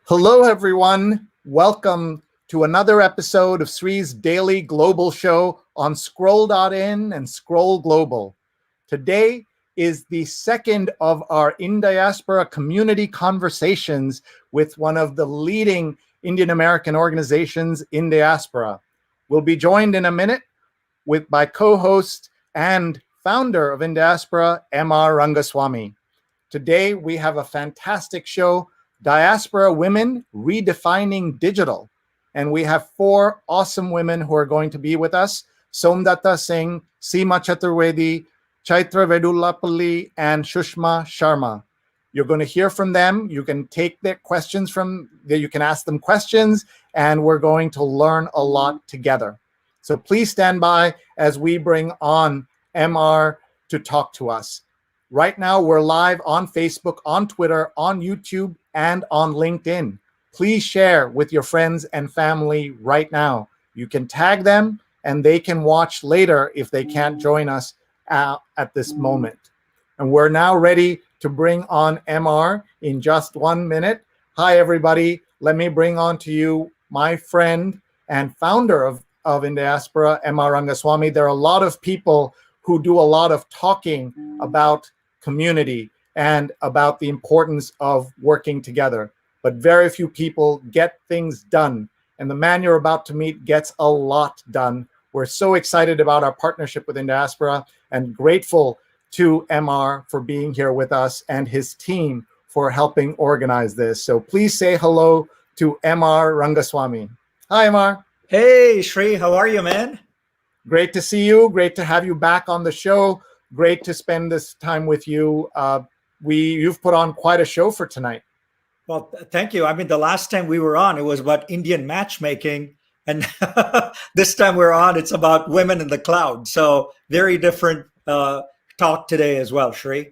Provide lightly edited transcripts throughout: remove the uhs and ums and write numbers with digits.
Hello, everyone. Welcome to another episode of Sri's Daily Global Show on Scroll.in and Scroll Global. Today is the second of our Indiaspora Community Conversations with one of the leading Indian American organizations in diaspora. We'll be joined in a minute by co-host and founder of Indiaspora, M.R. Rangaswamy. Today, we have a fantastic show, Diaspora Women Redefining Digital. And we have four awesome women who are going to be with us: Somdatta Singh, Seema Chaturvedi, Chaitra Vedulapalli, and Shishma Sharma. You're going to hear from them. You can take their questions you can ask them questions, and we're going to learn a lot together. So please stand by as we bring on MR to talk to us. Right now, we're live on Facebook, on Twitter, on YouTube, and on LinkedIn. Please share with your friends and family right now. You can tag them, and they can watch later if they can't join us at this moment. And we're now ready to bring on MR in just 1 minute. Hi, everybody. Let me bring on to you my friend and founder of Indiaspora, M.R. Rangaswamy. There are a lot of people who do a lot of talking about community and about the importance of working together, but very few people get things done. And the man you're about to meet gets a lot done. We're so excited about our partnership with Indiaspora and grateful to MR for being here with us and his team for helping organize this. So please say hello to MR Rangaswamy. Hi, MR. Hey, Shri, how are you, man? Great to see you. Great to have you back on the show. Great to spend this time with you. You've put on quite a show for tonight. Well, thank you. I mean, the last time we were on, it was about Indian matchmaking. And this time we're on, it's about women in the cloud. So very different talk today as well, Shri.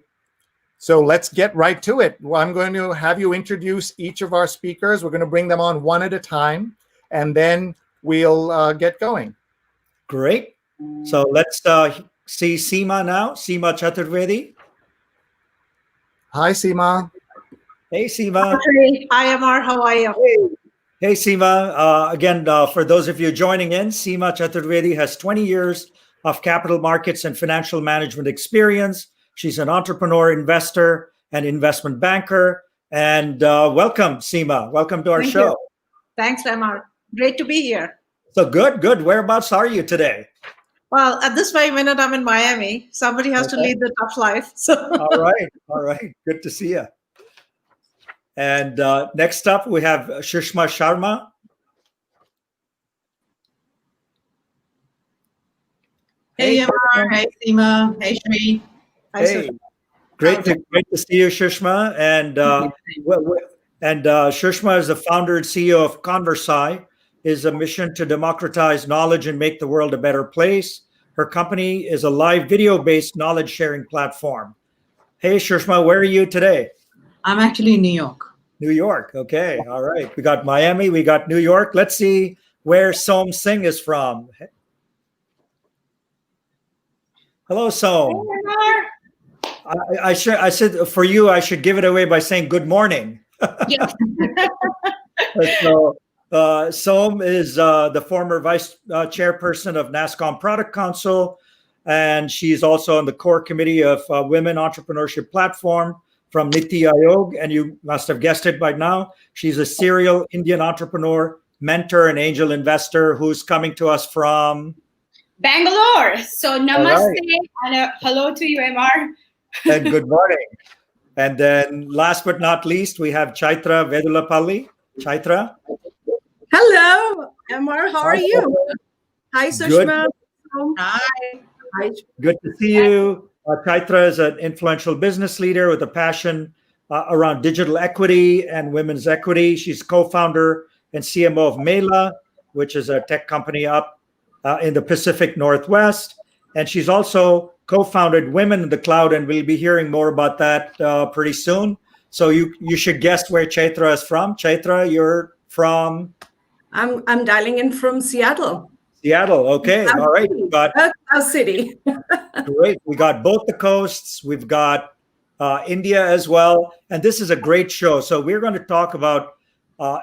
So let's get right to it. Well, I'm going to have you introduce each of our speakers. We're going to bring them on one at a time, and then we'll get going. Great. So let's see Seema now. Seema Chaturvedi. Hi, Seema. Hey, Seema. Hi, Amar. How are you? Hey, Seema. Again, for those of you joining in, Seema Chaturvedi has 20 years of capital markets and financial management experience. She's an entrepreneur, investor, and investment banker. And welcome, Seema. Welcome to our show. You. Thanks, Amar. Great to be here. So good. Whereabouts are you today? Well, at this very minute, I'm in Miami. Somebody has to lead the tough life. So. All right. Good to see you. And next up, we have Shishma Sharma. Hey, Amar. Hey, Seema. Hey, Shri. Hey, great to see you, Shishma. And Shishma is the founder and CEO of Conversi. Is a mission to democratize knowledge and make the world a better place. Her company is a live video-based knowledge sharing platform. Hey, Shishma, where are you today? I'm actually in New York. New York. Okay. All right. We got Miami. We got New York. Let's see where Som Singh is from. Hello, Som. Hey, I said for you, I should give it away by saying good morning. Yes. So, Som is the former vice chairperson of NASSCOM Product Council, and she's also on the core committee of Women Entrepreneurship Platform from Niti Aayog, and you must have guessed it by now. She's a serial Indian entrepreneur, mentor, and angel investor who's coming to us from Bangalore. So namaste and hello to you, MR. And good morning. And then last but not least, we have Chaitra Vedulapalli. Chaitra. Hello, Amar. How are you? Hi, Sushma. Hi. Good to see you. Chaitra is an influential business leader with a passion around digital equity and women's equity. She's co-founder and CMO of Mela, which is a tech company up in the Pacific Northwest. And she's also co-founded Women in the Cloud, and we'll be hearing more about that pretty soon. So you should guess where Chaitra is from. Chaitra, you're from? I'm dialing in from Seattle. Seattle, okay. All right. City. Great. We got both the coasts. We've got India as well. And this is a great show. So we're going to talk about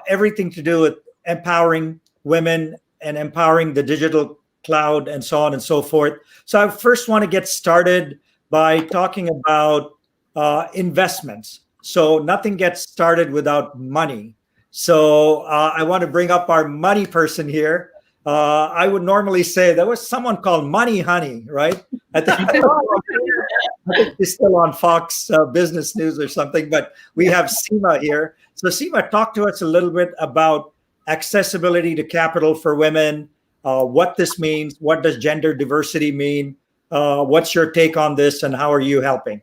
everything to do with empowering women and empowering the digital cloud and so on and so forth. So I first want to get started by talking about investments. So nothing gets started without money. So I want to bring up our money person here. I would normally say there was someone called Money Honey, right? I think he's still on Fox Business News or something, but we have Seema here. So Seema, talk to us a little bit about accessibility to capital for women, what this means, what does gender diversity mean, what's your take on this, and how are you helping?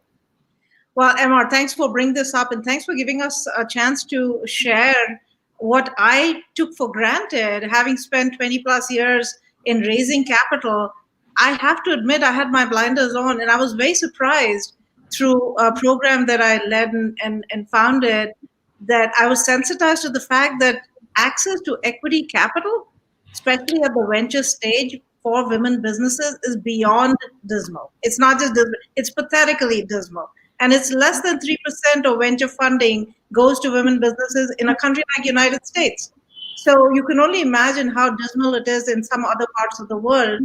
Well, Emma, thanks for bringing this up, and thanks for giving us a chance to share what I took for granted, having spent 20 plus years in raising capital. I have to admit I had my blinders on, and I was very surprised through a program that I led and founded that I was sensitized to the fact that access to equity capital, especially at the venture stage for women businesses, is beyond dismal. It's not just dismal, it's pathetically dismal. And it's less than 3% of venture funding goes to women businesses in a country like United States. So you can only imagine how dismal it is in some other parts of the world.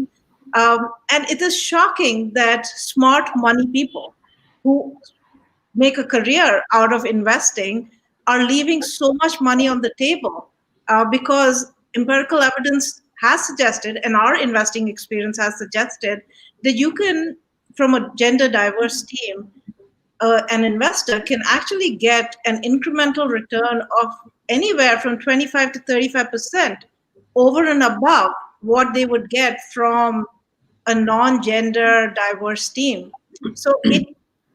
And it is shocking that smart money people who make a career out of investing are leaving so much money on the table because empirical evidence has suggested, and our investing experience has suggested, that you can, from a gender diverse team, an investor can actually get an incremental return of anywhere from 25 to 35% over and above what they would get from a non-gender diverse team. So it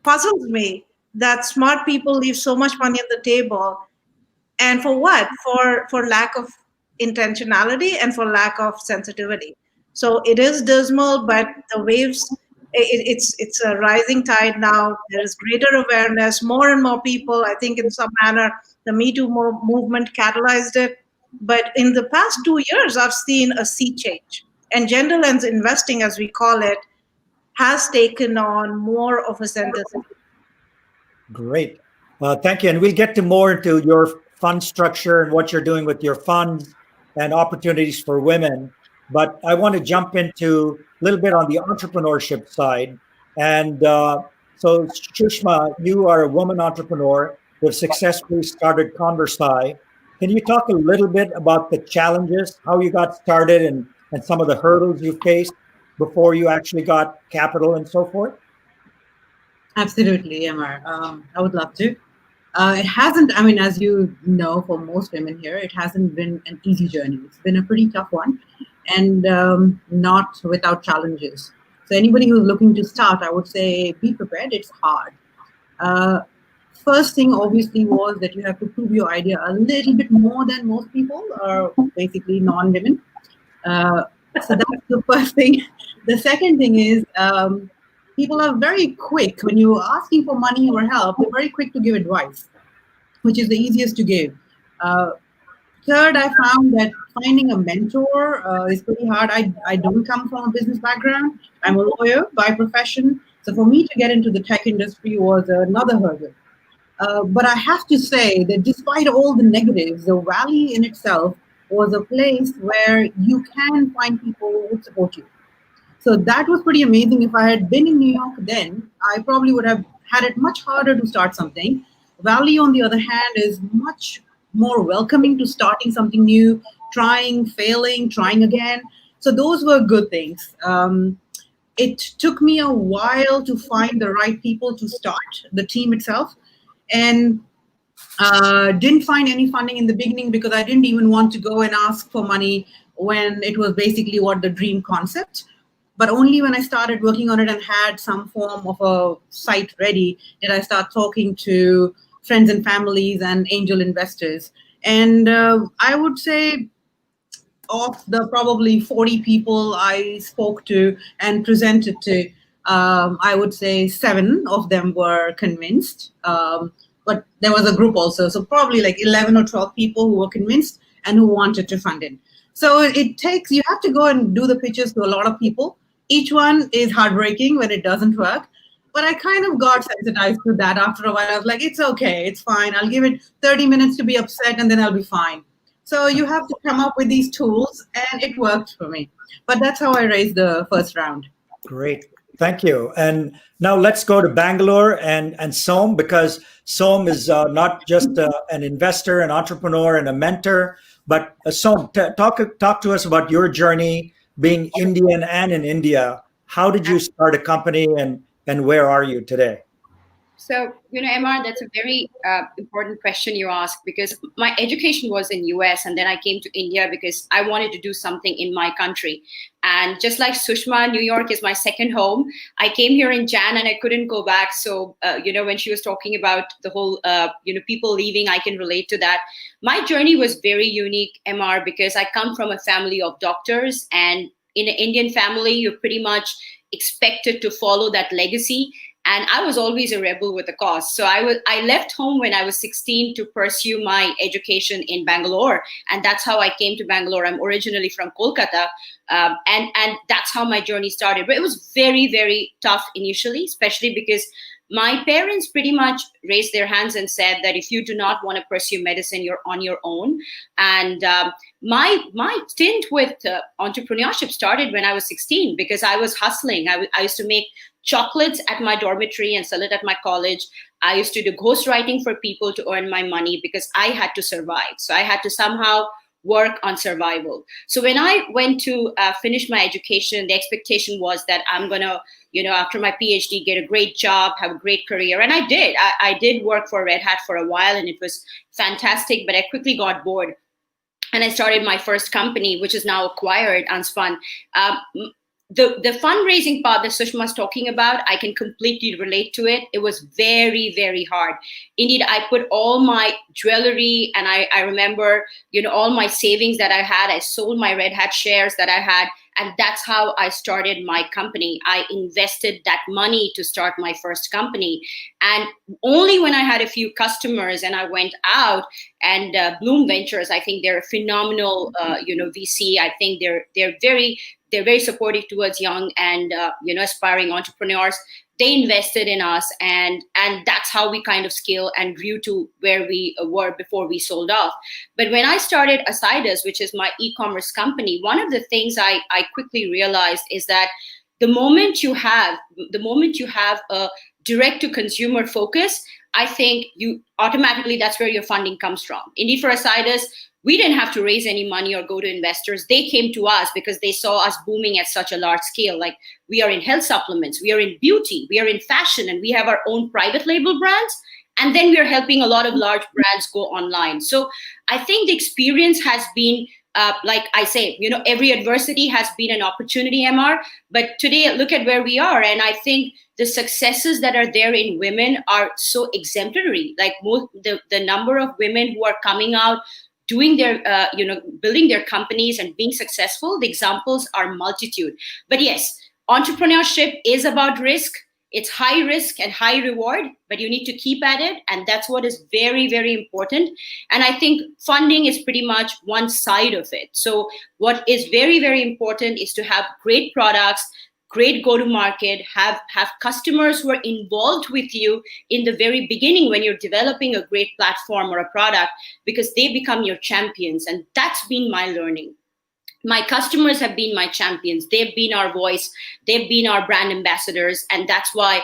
puzzles me that smart people leave so much money on the table, and for what? For lack of intentionality and for lack of sensitivity. So it is dismal, but the waves, it's a rising tide now. There is greater awareness. More and more people, I think in some manner, the Me Too movement catalyzed it. But in the past 2 years, I've seen a sea change. And gender lens investing, as we call it, has taken on more of a synthesis. Great. Thank you. And we'll get to more into your fund structure and what you're doing with your funds and opportunities for women. But I want to jump into a little bit on the entrepreneurship side. And so, Shishma, you are a woman entrepreneur who have successfully started Conversai. Can you talk a little bit about the challenges, how you got started, and some of the hurdles you faced before you actually got capital and so forth? Absolutely, Emma. I would love to. It hasn't, I mean, as you know, for most women here, it hasn't been an easy journey. It's been a pretty tough one, and not without challenges. So anybody who's looking to start, I would say be prepared. It's hard. First thing, obviously, was that you have to prove your idea a little bit more than most people, or basically non-women. So that's the first thing. The second thing is people are very quick when you're asking for money or help. They're very quick to give advice, which is the easiest to give. Third, I found that finding a mentor is pretty hard. I don't come from a business background. I'm a lawyer by profession. So for me to get into the tech industry was another hurdle. But I have to say that despite all the negatives, the Valley in itself was a place where you can find people who would support you. So that was pretty amazing. If I had been in New York then, I probably would have had it much harder to start something. Valley, on the other hand, is much more welcoming to starting something new, trying, failing, trying again. So those were good things. It took me a while to find the right people to start the team itself, and didn't find any funding in the beginning because I didn't even want to go and ask for money when it was basically what the dream concept. But only when I started working on it and had some form of a site ready did I start talking to friends and families and angel investors. And I would say of the probably 40 people I spoke to and presented to, I would say 7 of them were convinced. But there was a group also, so probably like 11 or 12 people who were convinced and who wanted to fund it. So it takes, you have to go and do the pitches to a lot of people. Each one is heartbreaking when it doesn't work. But I kind of got sensitized to that after a while. I was like, it's okay, it's fine. I'll give it 30 minutes to be upset and then I'll be fine. So you have to come up with these tools, and it worked for me. But that's how I raised the first round. Great. Thank you. And now let's go to Bangalore and Som, because Som is not just an investor, an entrepreneur, and a mentor, but Som, talk to us about your journey being Indian and in India. How did you start a company, and where are you today? So, MR, that's a very important question you ask, because my education was in US, and then I came to India because I wanted to do something in my country. And just like Sushma, New York is my second home. I came here in Jan and I couldn't go back. So, when she was talking about the whole, people leaving, I can relate to that. My journey was very unique, MR, because I come from a family of doctors, and in an Indian family, you're pretty much expected to follow that legacy. And I was always a rebel with a cause. So I left home when I was 16 to pursue my education in Bangalore. And that's how I came to Bangalore. I'm originally from Kolkata. And that's how my journey started. But it was very, very tough initially, especially because my parents pretty much raised their hands and said that if you do not want to pursue medicine, you're on your own. And my stint with entrepreneurship started when I was 16, because I was hustling. I used to make chocolates at my dormitory and sell it at my college. I used to do ghostwriting for people to earn my money because I had to survive. So I had to somehow work on survival. So when I went to finish my education, the expectation was that I'm going to, after my PhD, get a great job, have a great career. And I did. I did work for Red Hat for a while, and it was fantastic, but I quickly got bored. And I started my first company, which is now acquired, Unspun. The fundraising part that Sushma is talking about, I can completely relate to it. It was very, very hard. Indeed, I put all my jewelry, and I remember, all my savings that I had. I sold my Red Hat shares that I had. And that's how I started my company. I invested that money to start my first company. And only when I had a few customers and I went out, and Bloom Ventures, I think they're a phenomenal, VC. I think they're very supportive towards young and aspiring entrepreneurs. They invested in us, and that's how we kind of scale and grew to where we were before we sold off. But when I started Asidus, which is my e-commerce company, one of the things I quickly realized is that the moment you have a direct to consumer focus, I think you automatically, that's where your funding comes from. Indeed, for Asidus, we didn't have to raise any money or go to investors. They came to us because they saw us booming at such a large scale. Like, we are in health supplements, we are in beauty, we are in fashion, and we have our own private label brands. And then we are helping a lot of large brands go online. So I think the experience has been, like I say, every adversity has been an opportunity, MR. But today, look at where we are. And I think the successes that are there in women are so exemplary. Like, the number of women who are coming out, doing their, building their companies and being successful, the examples are multitude. But yes, entrepreneurship is about risk. It's high risk and high reward, but you need to keep at it. And that's what is very, very important. And I think funding is pretty much one side of it. So what is very, very important is to have great products, great go-to-market, have customers who are involved with you in the very beginning when you're developing a great platform or a product, because they become your champions. And that's been my learning. My customers have been my champions. They've been our voice. They've been our brand ambassadors. And that's why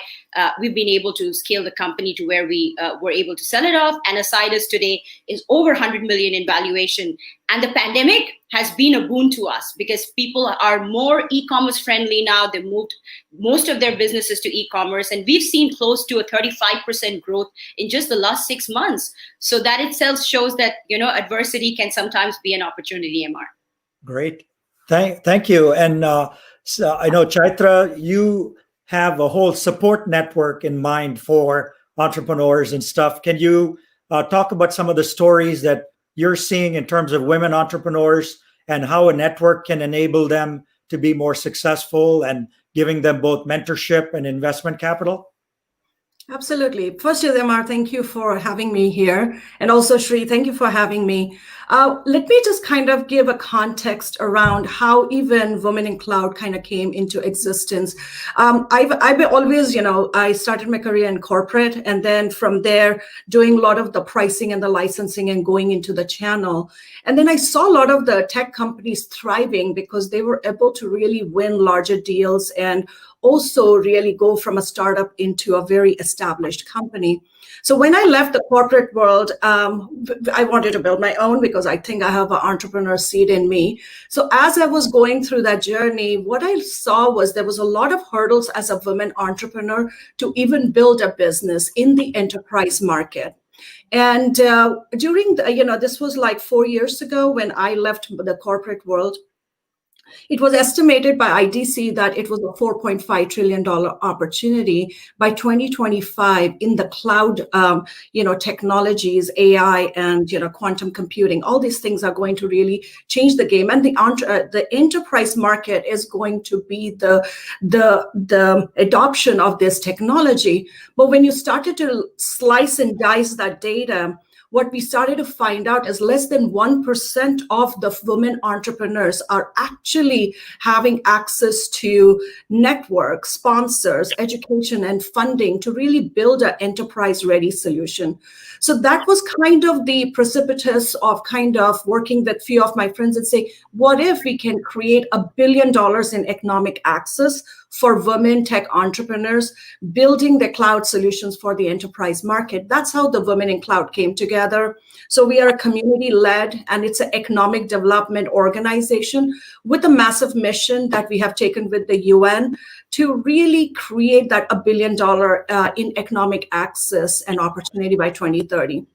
we've been able to scale the company to where we were able to sell it off. And Asidus today is over 100 million in valuation. And the pandemic has been a boon to us because people are more e-commerce friendly now. They moved most of their businesses to e-commerce. And we've seen close to a 35% growth in just the last 6 months. So that itself shows that, adversity can sometimes be an opportunity, MR. Great. Thank you. And so I know, Chaitra, you have a whole support network in mind for entrepreneurs and stuff. Can you talk about some of the stories that you're seeing in terms of women entrepreneurs and how a network can enable them to be more successful and giving them both mentorship and investment capital? Absolutely. First, Mr. thank you for having me here. And also, Shri, thank you for having me. Let me just kind of give a context around how even Women in Cloud kind of came into existence. I've been always, I started my career in corporate, and then from there, doing a lot of the pricing and the licensing and going into the channel. And then I saw a lot of the tech companies thriving because they were able to really win larger deals and also really go from a startup into a very established company. So when I left the corporate world, I wanted to build my own because I think I have an entrepreneur seed in me. So as I was going through that journey, what I saw was there was a lot of hurdles as a woman entrepreneur to even build a business in the enterprise market. And during this was like 4 years ago when I left the corporate world. It was estimated by IDC that it was a $4.5 trillion opportunity by 2025 in the cloud, technologies, AI, and quantum computing. All these things are going to really change the game, and the enterprise market is going to be the adoption of this technology. But when you started to slice and dice that data, what we started to find out is less than 1% of the women entrepreneurs are actually having access to network, sponsors, education, and funding to really build an enterprise-ready solution. So that was kind of the precipice of kind of working with a few of my friends and say, what if we can create $1 billion in economic access for women tech entrepreneurs building the cloud solutions for the enterprise market? That's how the Women in Cloud came together. So we are a community-led, and it's an economic development organization with a massive mission that we have taken with the UN to really create that $1 billion in economic access and opportunity by 2030.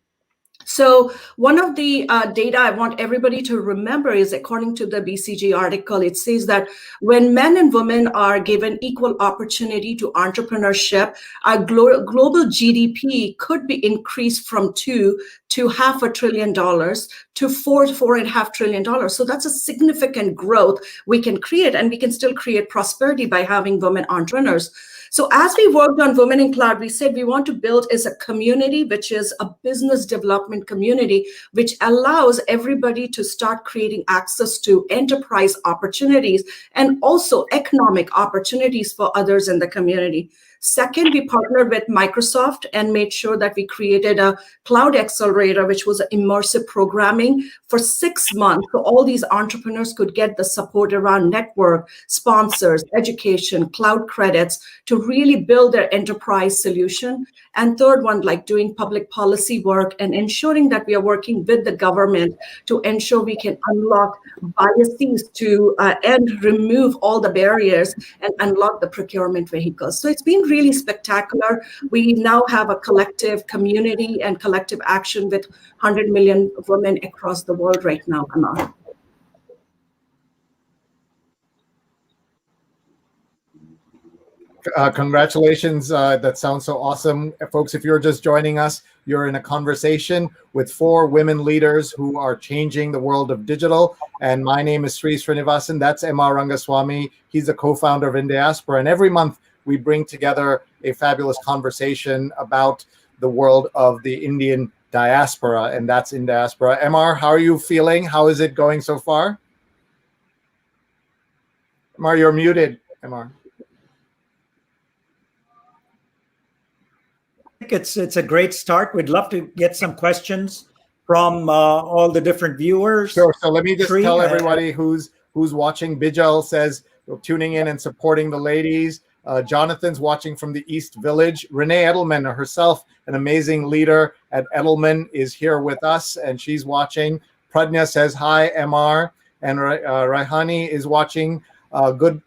So one of the data I want everybody to remember is, according to the BCG article, it says that when men and women are given equal opportunity to entrepreneurship, our global GDP could be increased from $2 to $500 billion to $4.5 trillion. So that's a significant growth we can create, and we can still create prosperity by having women entrepreneurs. So as we worked on Women in Cloud, we said we want to build as a community, which is a business development community, which allows everybody to start creating access to enterprise opportunities and also economic opportunities for others in the community. Second, we partnered with Microsoft and made sure that we created a cloud accelerator, which was immersive programming for 6 months. So all these entrepreneurs could get the support around network, sponsors, education, cloud credits to really build their enterprise solution. And third one, like doing public policy work and ensuring that we are working with the government to ensure we can unlock biases to and remove all the barriers and unlock the procurement vehicles. So it's been really spectacular. We now have a collective community and collective action with 100 million women across the world right now, Amar. Congratulations. That sounds so awesome. Folks, if you're just joining us, you're in a conversation with 4 women leaders who are changing the world of digital. And my name is Sri Srinivasan. That's M.R. Rangaswamy. He's the co-founder of Indiaspora. And every month we bring together a fabulous conversation about the world of the Indian diaspora, and that's Indiaspora. M.R., how are you feeling? How is it going so far? M.R., you're muted, M.R. I think it's a great start. We'd love to get some questions from all the different viewers. Sure. So let me just tell everybody who's watching. Bijal says tuning in and supporting the ladies. Jonathan's watching from the East Village. Renee Edelman herself, an amazing leader at Edelman, is here with us, and she's watching. Pradnya says hi, MR, and Raihani is watching. Good,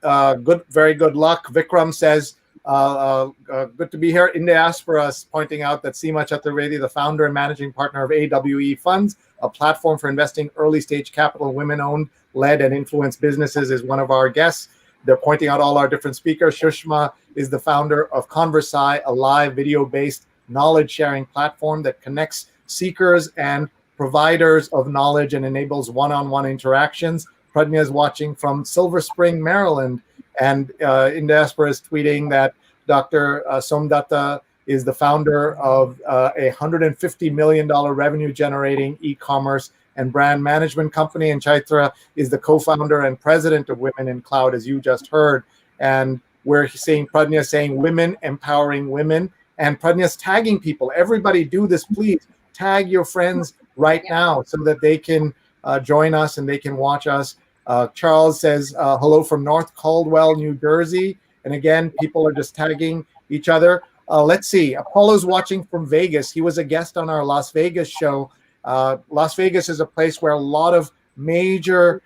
very good luck. Vikram says, good to be here. Indiaspora is pointing out that Seema Chaturvedi, the founder and managing partner of AWE Funds, a platform for investing early stage capital, women-owned, led, and influenced businesses, is one of our guests. They're pointing out all our different speakers. Shishma is the founder of Conversi, a live video-based knowledge-sharing platform that connects seekers and providers of knowledge and enables one-on-one interactions. Pradnya is watching from Silver Spring, Maryland, and Indiaspora is tweeting that Dr. Somdatta is the founder of a $150 million revenue generating e-commerce and brand management company. And Chaitra is the co-founder and president of Women in Cloud, as you just heard. And we're seeing Pradnya saying women empowering women, and Pradnya's tagging people. Everybody do this, please. Tag your friends right now so that they can join us and they can watch us. Charles says, hello from North Caldwell, New Jersey. And again, people are just tagging each other. Let's see. Apollo's watching from Vegas. He was a guest on our Las Vegas show. Las Vegas is a place where a lot of major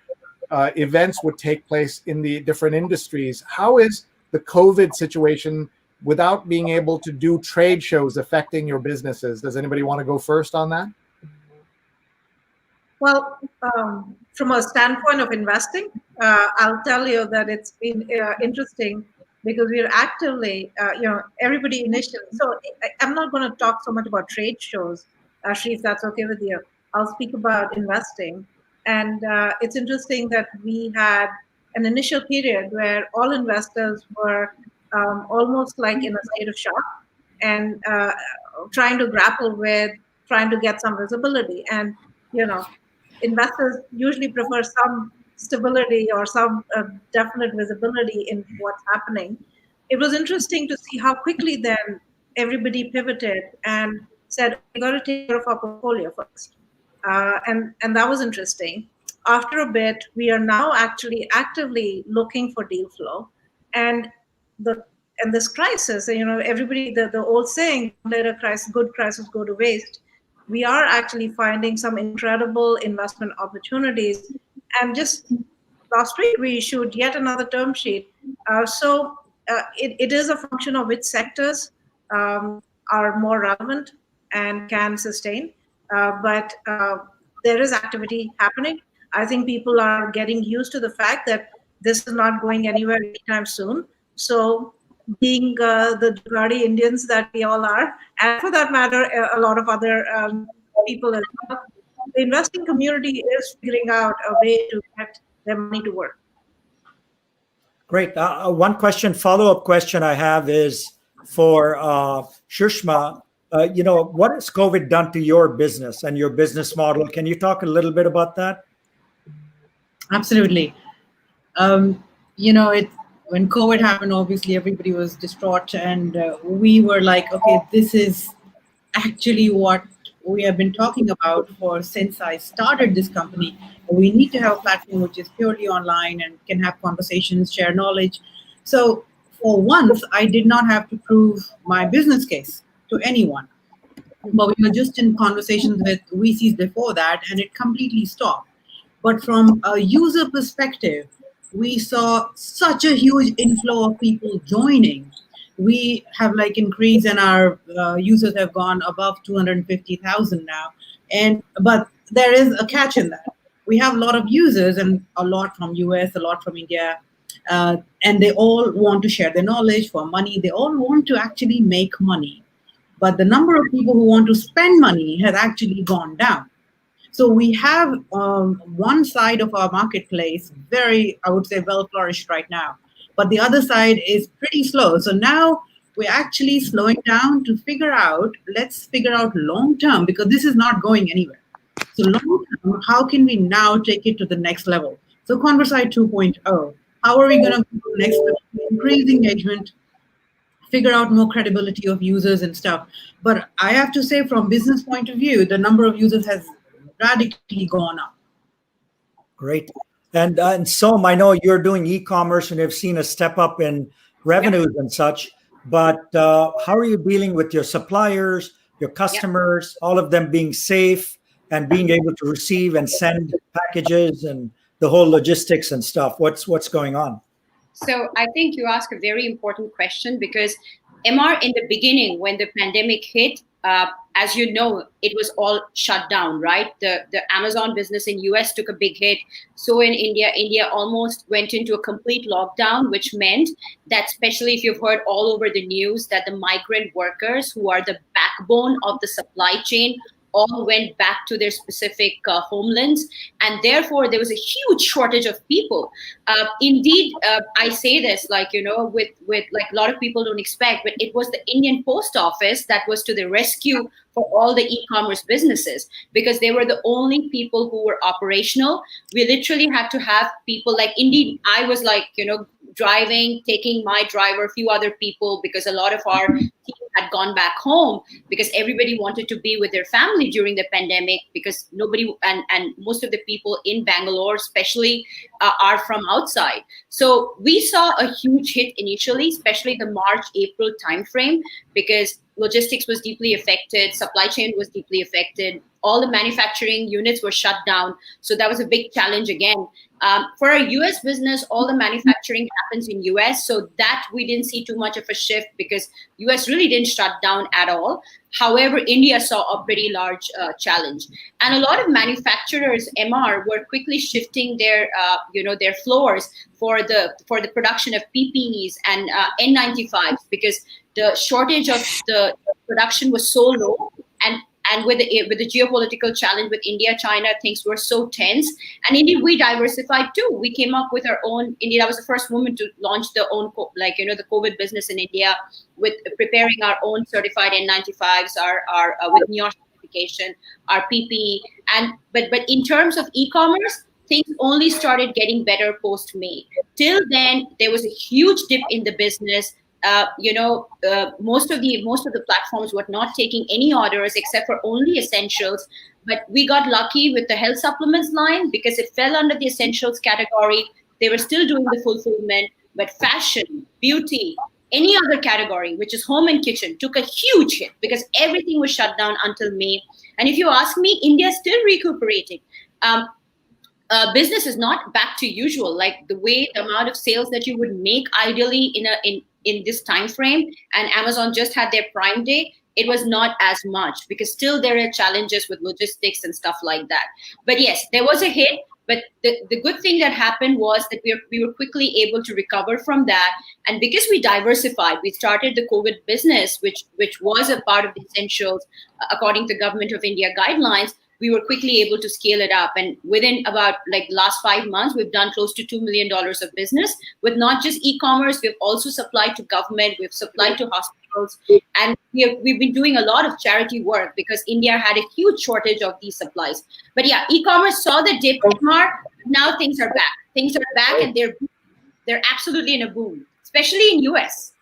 events would take place in the different industries. How is the COVID situation, without being able to do trade shows, affecting your businesses? Does anybody want to go first on that? Well, from a standpoint of investing, I'll tell you that it's been interesting because we're actively, everybody initially. So I'm not going to talk so much about trade shows, Shri, if that's okay with you. I'll speak about investing. And it's interesting that we had an initial period where all investors were almost like in a state of shock and trying to grapple with trying to get some visibility. And, investors usually prefer some stability or some definite visibility in what's happening. It was interesting to see how quickly then everybody pivoted and said, we got to take care of our portfolio first. And that was interesting. After a bit, we are now actually actively looking for deal flow. And this crisis, everybody, the old saying, let a crisis, good crisis go to waste. We are actually finding some incredible investment opportunities. And just last week, we issued yet another term sheet. So it is a function of which sectors are more relevant and can sustain. But there is activity happening. I think people are getting used to the fact that this is not going anywhere anytime soon. So being the Jugaadi Indians that we all are, and for that matter, a lot of other people as well, the investing community is figuring out a way to get their money to work. Great. One follow-up question I have is for Shishma. What has COVID done to your business and your business model? Can you talk a little bit about that? Absolutely. When COVID happened, obviously everybody was distraught, and we were like, okay, this is actually what we have been talking about since I started this company. We need to have a platform which is purely online and can have conversations, share knowledge. So for once, I did not have to prove my business case to anyone. But we were just in conversations with VCs before that, and it completely stopped. But from a user perspective, we saw such a huge inflow of people joining. We have increased, and our users have gone above 250,000 now. But there is a catch in that. We have a lot of users, and a lot from US, a lot from India, and they all want to share their knowledge for money. They all want to actually make money. But the number of people who want to spend money has actually gone down. So we have one side of our marketplace very, I would say, well flourished right now. But the other side is pretty slow. So now we're actually slowing down to let's figure out long term, because this is not going anywhere. So long term, how can we now take it to the next level? So Conversite 2.0, how are we going to go to the next level? Increase engagement, figure out more credibility of users and stuff. But I have to say, from business point of view, the number of users has radically gone up. Great. And so I know you're doing e-commerce and have seen a step up in revenues and such, but how are you dealing with your suppliers, your customers, all of them being safe and being able to receive and send packages and the whole logistics and stuff? What's going on? So I think you ask a very important question, because MR, in the beginning, when the pandemic hit, as you know, it was all shut down, right? The Amazon business in US took a big hit. So in India almost went into a complete lockdown, which meant that, especially if you've heard all over the news, that the migrant workers, who are the backbone of the supply chain, all went back to their specific homelands, and therefore there was a huge shortage of people. Indeed, I say this with like a lot of people don't expect, but it was the Indian Post Office that was to the rescue for all the e-commerce businesses, because they were the only people who were operational. We literally had to have people like, indeed, I was driving, taking my driver, a few other people, because a lot of our team had gone back home because everybody wanted to be with their family during the pandemic, because nobody, and most of the people in Bangalore especially are from outside. So we saw a huge hit initially, especially the March-April timeframe, because logistics was deeply affected, supply chain was deeply affected, all the manufacturing units were shut down. So that was a big challenge again. For our US business, all the manufacturing happens in US, so that we didn't see too much of a shift because US really didn't shut down at all. However, India saw a pretty large challenge, and a lot of manufacturers, MR, were quickly shifting their their floors for the production of PPEs and N95s, because the shortage of the production was so low, and with the geopolitical challenge with India, China, things were so tense. And indeed, we diversified too. We came up with our own. Indeed, I was the first woman to launch the own, the COVID business in India, with preparing our own certified N95s, our with New York certification, our PPE. But in terms of e-commerce, things only started getting better post May. Till then, there was a huge dip in the business. Most of the platforms were not taking any orders except for only essentials. But we got lucky with the health supplements line because it fell under the essentials category. They were still doing the fulfillment, but fashion, beauty, any other category, which is home and kitchen, took a huge hit because everything was shut down until May. And if you ask me, India is still recuperating. Business is not back to usual, like the amount of sales that you would make ideally in this time frame. And Amazon just had their Prime Day. It was not as much because still there are challenges with logistics and stuff like that. But yes, there was a hit. But the good thing that happened was that we were quickly able to recover from that. And because we diversified, we started the COVID business, which was a part of the essentials according to Government of India guidelines. We were quickly able to scale it up. And within about last 5 months, we've done close to $2 million of business with not just e-commerce. We've also supplied to government. We've supplied to hospitals. And we've been doing a lot of charity work because India had a huge shortage of these supplies. But yeah, e-commerce saw the dip, Mark. Now things are back. Things are back and they're absolutely in a boom, especially in US.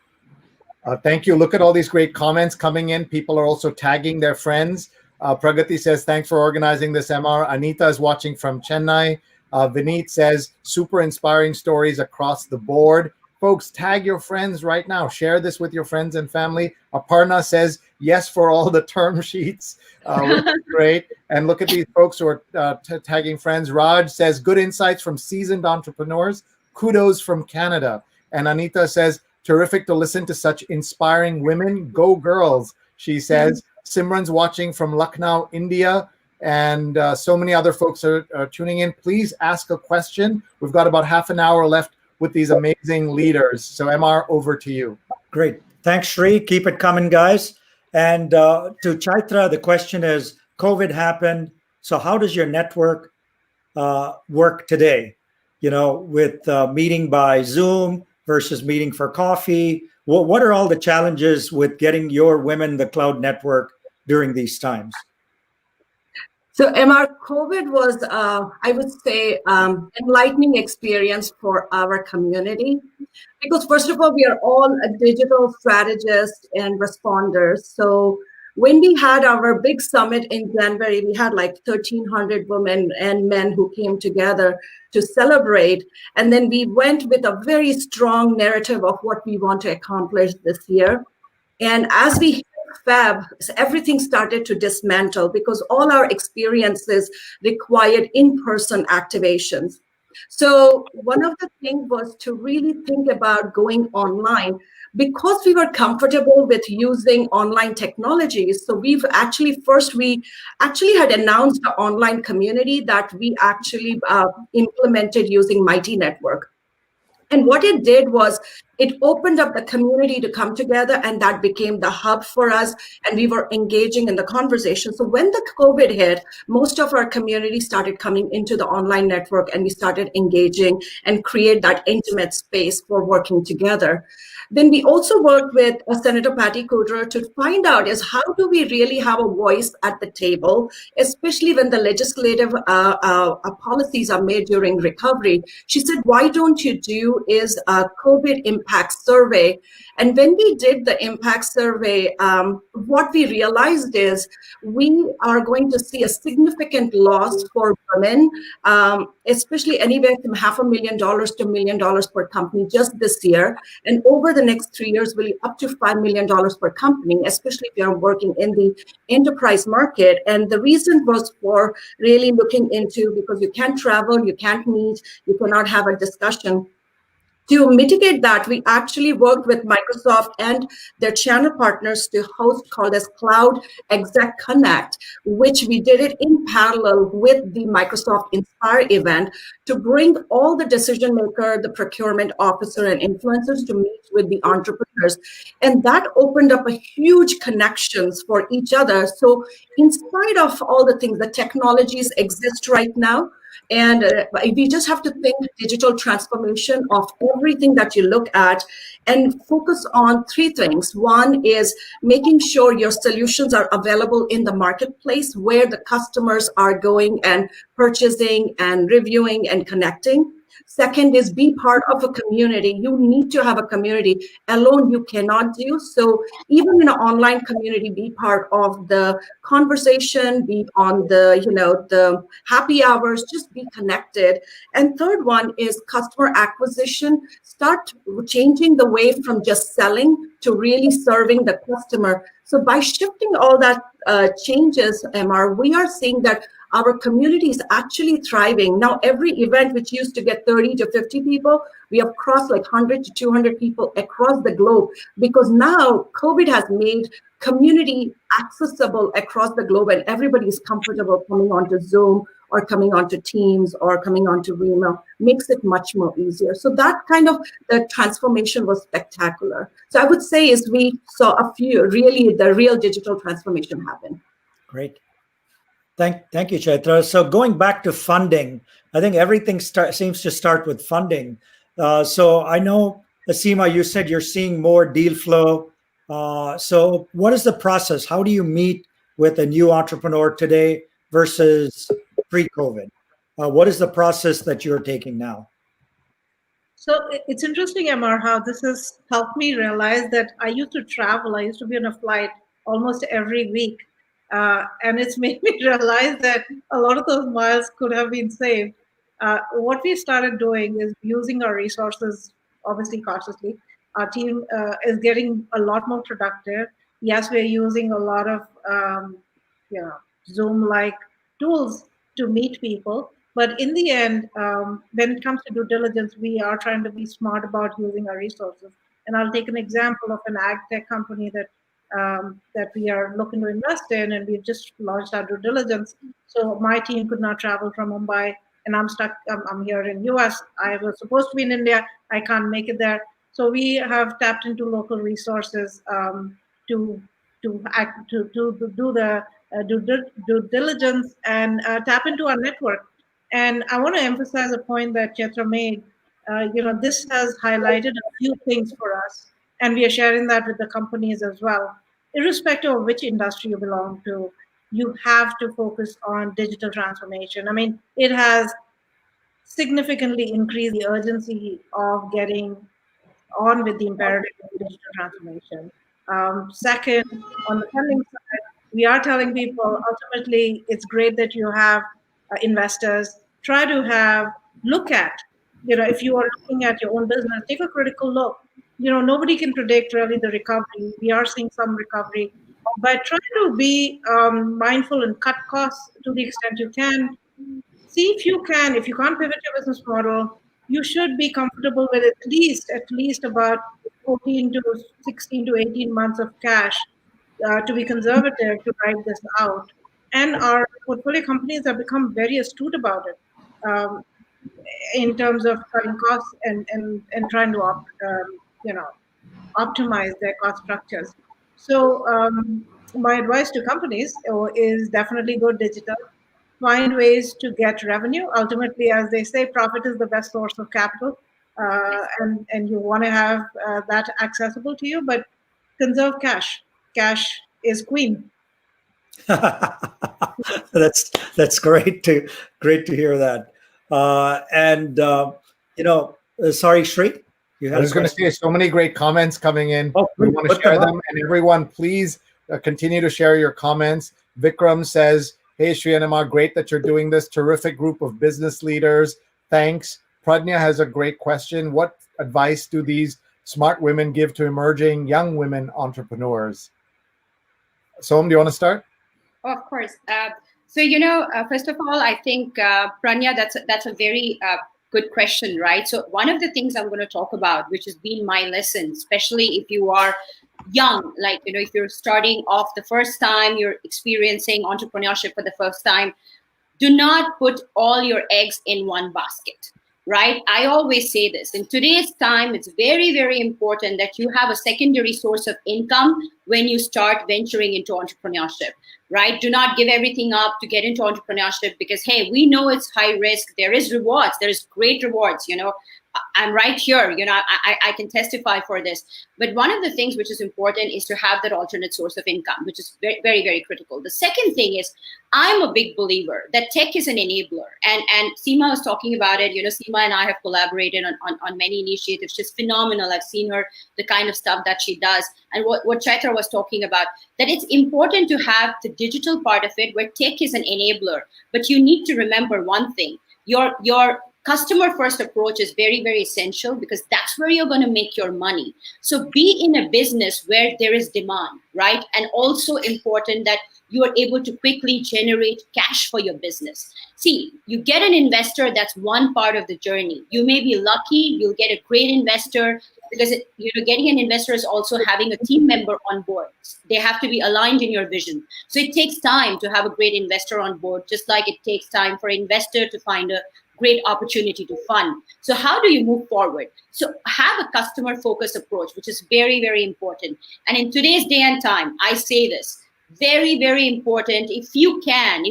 Thank you. Look at all these great comments coming in. People are also tagging their friends. Pragati says, thanks for organizing this, MR. Anita is watching from Chennai. Vineet says, super inspiring stories across the board. Folks, tag your friends right now. Share this with your friends and family. Aparna says, yes for all the term sheets, which is great. And look at these folks who are tagging friends. Raj says, good insights from seasoned entrepreneurs. Kudos from Canada. And Anita says, terrific to listen to such inspiring women. Go girls, she says. Simran's watching from Lucknow, India, and so many other folks are tuning in. Please ask a question. We've got about half an hour left with these amazing leaders. So MR, over to you. Great. Thanks, Shri. Keep it coming, guys. And to Chaitra, the question is, COVID happened. So how does your network work today? With meeting by Zoom versus meeting for coffee. What are all the challenges with getting your Women in the Cloud network during these times? So MR, COVID was, I would say, enlightening experience for our community. Because first of all, we are all a digital strategists and responders. So when we had our big summit in January, we had 1,300 women and men who came together to celebrate. And then we went with a very strong narrative of what we want to accomplish this year. And as we hit Feb, everything started to dismantle because all our experiences required in-person activations. So one of the things was to really think about going online because we were comfortable with using online technologies. So we actually had announced the online community that we actually implemented using Mighty Network. And what it did was it opened up the community to come together, and that became the hub for us. And we were engaging in the conversation. So when the COVID hit, most of our community started coming into the online network, and we started engaging and create that intimate space for working together. Then we also worked with Senator Patty Kudrow to find out is how do we really have a voice at the table, especially when the legislative policies are made during recovery. She said, why don't you do is a COVID impact survey? And when we did the impact survey, what we realized is we are going to see a significant loss for women, especially anywhere from $500,000 to $1 million per company just this year. And over the next 3 years, will be up to $5 million per company, especially if you're working in the enterprise market. And the reason was for really looking into, because you can't travel, you can't meet, you cannot have a discussion. To mitigate that, we actually worked with Microsoft and their channel partners to host called as Cloud Exec Connect, which we did it in parallel with the Microsoft Inspire event to bring all the decision maker, the procurement officer, and influencers to meet with the entrepreneurs. And that opened up a huge connections for each other. So in spite of all the things, the technologies exist right now, and we just have to think digital transformation of everything that you look at and focus on three things. One is making sure your solutions are available in the marketplace where the customers are going and purchasing and reviewing and connecting. Second is be part of a community. You need to have a community. Alone, you cannot do. So even in an online community, be part of the conversation, be on the, the happy hours, just be connected. And third one is customer acquisition. Start changing the way from just selling to really serving the customer. So by shifting all that changes, MR, we are seeing that our community is actually thriving. Now, every event which used to get 30 to 50 people, we have crossed like 100 to 200 people across the globe, because now COVID has made community accessible across the globe, and everybody is comfortable coming onto Zoom or coming onto Teams or coming onto Remo, makes it much more easier. So that kind of the transformation was spectacular. So I would say is we saw the real digital transformation happen. Great. Thank you, Chaitra. So going back to funding, I think everything seems to start with funding. So I know, Asima, you said you're seeing more deal flow. So what is the process? How do you meet with a new entrepreneur today versus pre-COVID? What is the process that you're taking now? So it's interesting, MR, how this has helped me realize that I used to travel. I used to be on a flight almost every week. And it's made me realize that a lot of those miles could have been saved. What we started doing is using our resources, obviously cautiously. Our team is getting a lot more productive. Yes, we're using a lot of Zoom-like tools to meet people. But in the end, when it comes to due diligence, we are trying to be smart about using our resources. And I'll take an example of an ag tech company that we are looking to invest in, and we've just launched our due diligence. So my team could not travel from Mumbai, and I'm stuck. I'm here in US. I was supposed to be in India. I can't make it there. So we have tapped into local resources to do the due diligence and tap into our network. And I want to emphasize a point that Chaitra made. This has highlighted a few things for us, and we are sharing that with the companies as well. Irrespective of which industry you belong to, you have to focus on digital transformation. I mean, it has significantly increased the urgency of getting on with the imperative of digital transformation. Second, on the funding side, we are telling people ultimately it's great that you have investors. Try to look at, if you are looking at your own business, take a critical look. Nobody can predict really the recovery. We are seeing some recovery, but try to be mindful and cut costs to the extent you can. See if you can't pivot your business model, you should be comfortable with at least about 14 to 16 to 18 months of cash to be conservative to ride this out. And our portfolio companies have become very astute about it. in terms of cutting costs and trying to optimize their cost structures. So my advice to companies is definitely go digital. Find ways to get revenue. Ultimately, as they say, profit is the best source of capital, and you want to have that accessible to you. But conserve cash. Cash is queen. That's great to hear that. Sorry, Shri, you had I was going to say, so many great comments coming in. Oh, we want to share them, and everyone, please continue to share your comments. Vikram says, "Hey, Shri and Amar, great that you're doing this. Terrific group of business leaders. Thanks." Pradnya has a great question. What advice do these smart women give to emerging young women entrepreneurs? Soham, do you want to start? Oh, of course. First of all, I think, Pranya, that's a very good question, right? So one of the things I'm going to talk about, which has been my lesson, especially if you are young, like, if you're starting off the first time, you're experiencing entrepreneurship for the first time, do not put all your eggs in one basket. Right? I always say this. In today's time, it's very, very important that you have a secondary source of income when you start venturing into entrepreneurship, right? Do not give everything up to get into entrepreneurship because, hey, we know it's high risk. There is rewards. There is great rewards. I'm right here. I can testify for this. But one of the things which is important is to have that alternate source of income, which is very, very, very critical. The second thing is, I'm a big believer that tech is an enabler. And Seema was talking about it. Seema and I have collaborated on many initiatives. She's phenomenal. I've seen her, the kind of stuff that she does. And what Chaitra was talking about, that it's important to have the digital part of it where tech is an enabler. But you need to remember one thing. Your customer first approach is very, very essential because that's where you're going to make your money. So be in a business where there is demand, right? And also important that you are able to quickly generate cash for your business. See, you get an investor, that's one part of the journey. You may be lucky, you'll get a great investor because getting an investor is also having a team member on board. They have to be aligned in your vision. So it takes time to have a great investor on board, just like it takes time for an investor to find a great opportunity to fund. So how do you move forward? So have a customer focused approach, which is very, very important. And in today's day and time, I say this, very, very important. If you can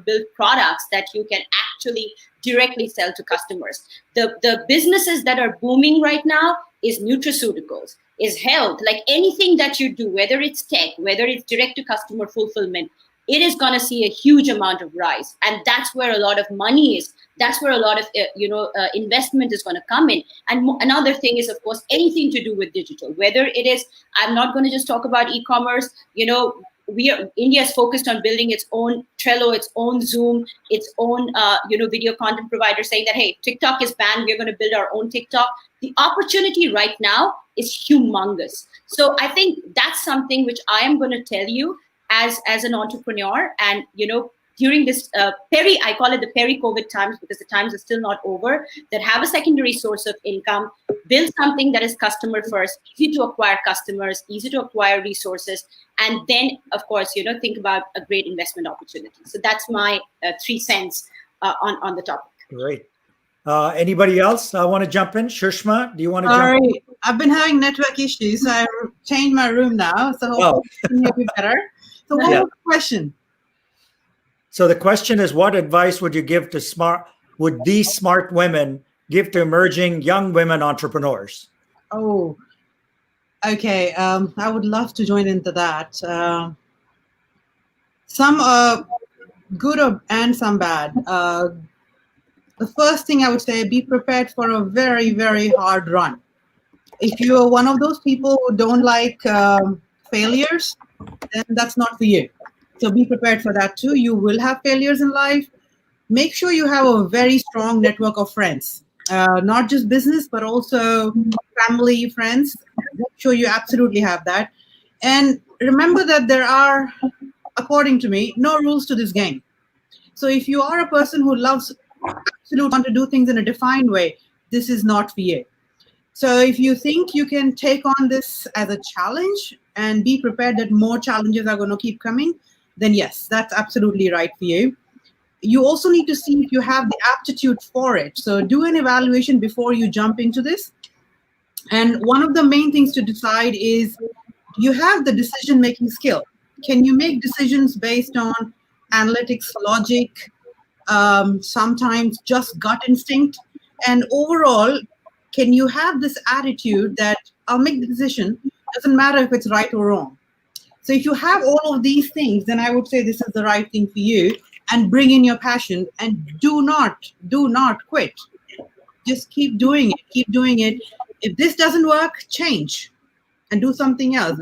build products that you can actually directly sell to customers. The businesses that are booming right now is nutraceuticals, is health, like anything that you do, whether it's tech, whether it's direct to customer fulfillment, it is going to see a huge amount of rise. And that's where a lot of money is. That's where a lot of investment is going to come in. And another thing is, of course, anything to do with digital, whether it is, I'm not going to just talk about e-commerce. India is focused on building its own Trello, its own Zoom, its own video content provider, saying that, hey, TikTok is banned, we're going to build our own TikTok. The opportunity right now is humongous. So I think that's something which I am going to tell you as an entrepreneur. And during this I call it the peri-COVID times, because the times are still not over, that have a secondary source of income, build something that is customer first, easy to acquire customers, easy to acquire resources, and then, of course, think about a great investment opportunity. So that's my 3 cents on the topic. Great. Anybody else want to jump in? Shishma, do you want to Sorry, jump in? I've been having network issues, so I changed my room now, so hopefully you can hear me better. So what was the question? So the question is, what advice would you give to these smart women give to emerging young women entrepreneurs? Oh, okay. I would love to join into that. Some good and some bad. The first thing I would say, be prepared for a very, very hard run. If you're one of those people who don't like failures, then that's not for you. So be prepared for that too. You will have failures in life. Make sure you have a very strong network of friends, not just business, but also family, friends. Make sure you absolutely have that. And remember that there are, according to me, no rules to this game. So if you are a person who loves, absolutely want to do things in a defined way, this is not for you. So if you think you can take on this as a challenge and be prepared that more challenges are going to keep coming, then yes, that's absolutely right for you. you also need to see if you have the aptitude for it. So do an evaluation before you jump into this. And one of the main things to decide is, do you have the decision-making skill? Can you make decisions based on analytics, logic, sometimes just gut instinct? And overall, can you have this attitude that I'll make the decision, doesn't matter if it's right or wrong? So if you have all of these things, then I would say this is the right thing for you, and bring in your passion, and do not quit. Just keep doing it. If this doesn't work, change and do something else.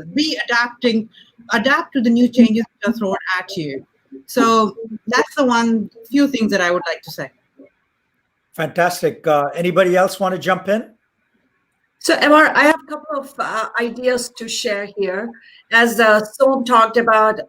Adapt to the new changes that are thrown at you. So that's the few things that I would like to say. Fantastic. Anybody else want to jump in? So, Emma, I have a couple of ideas to share here. As Som talked about,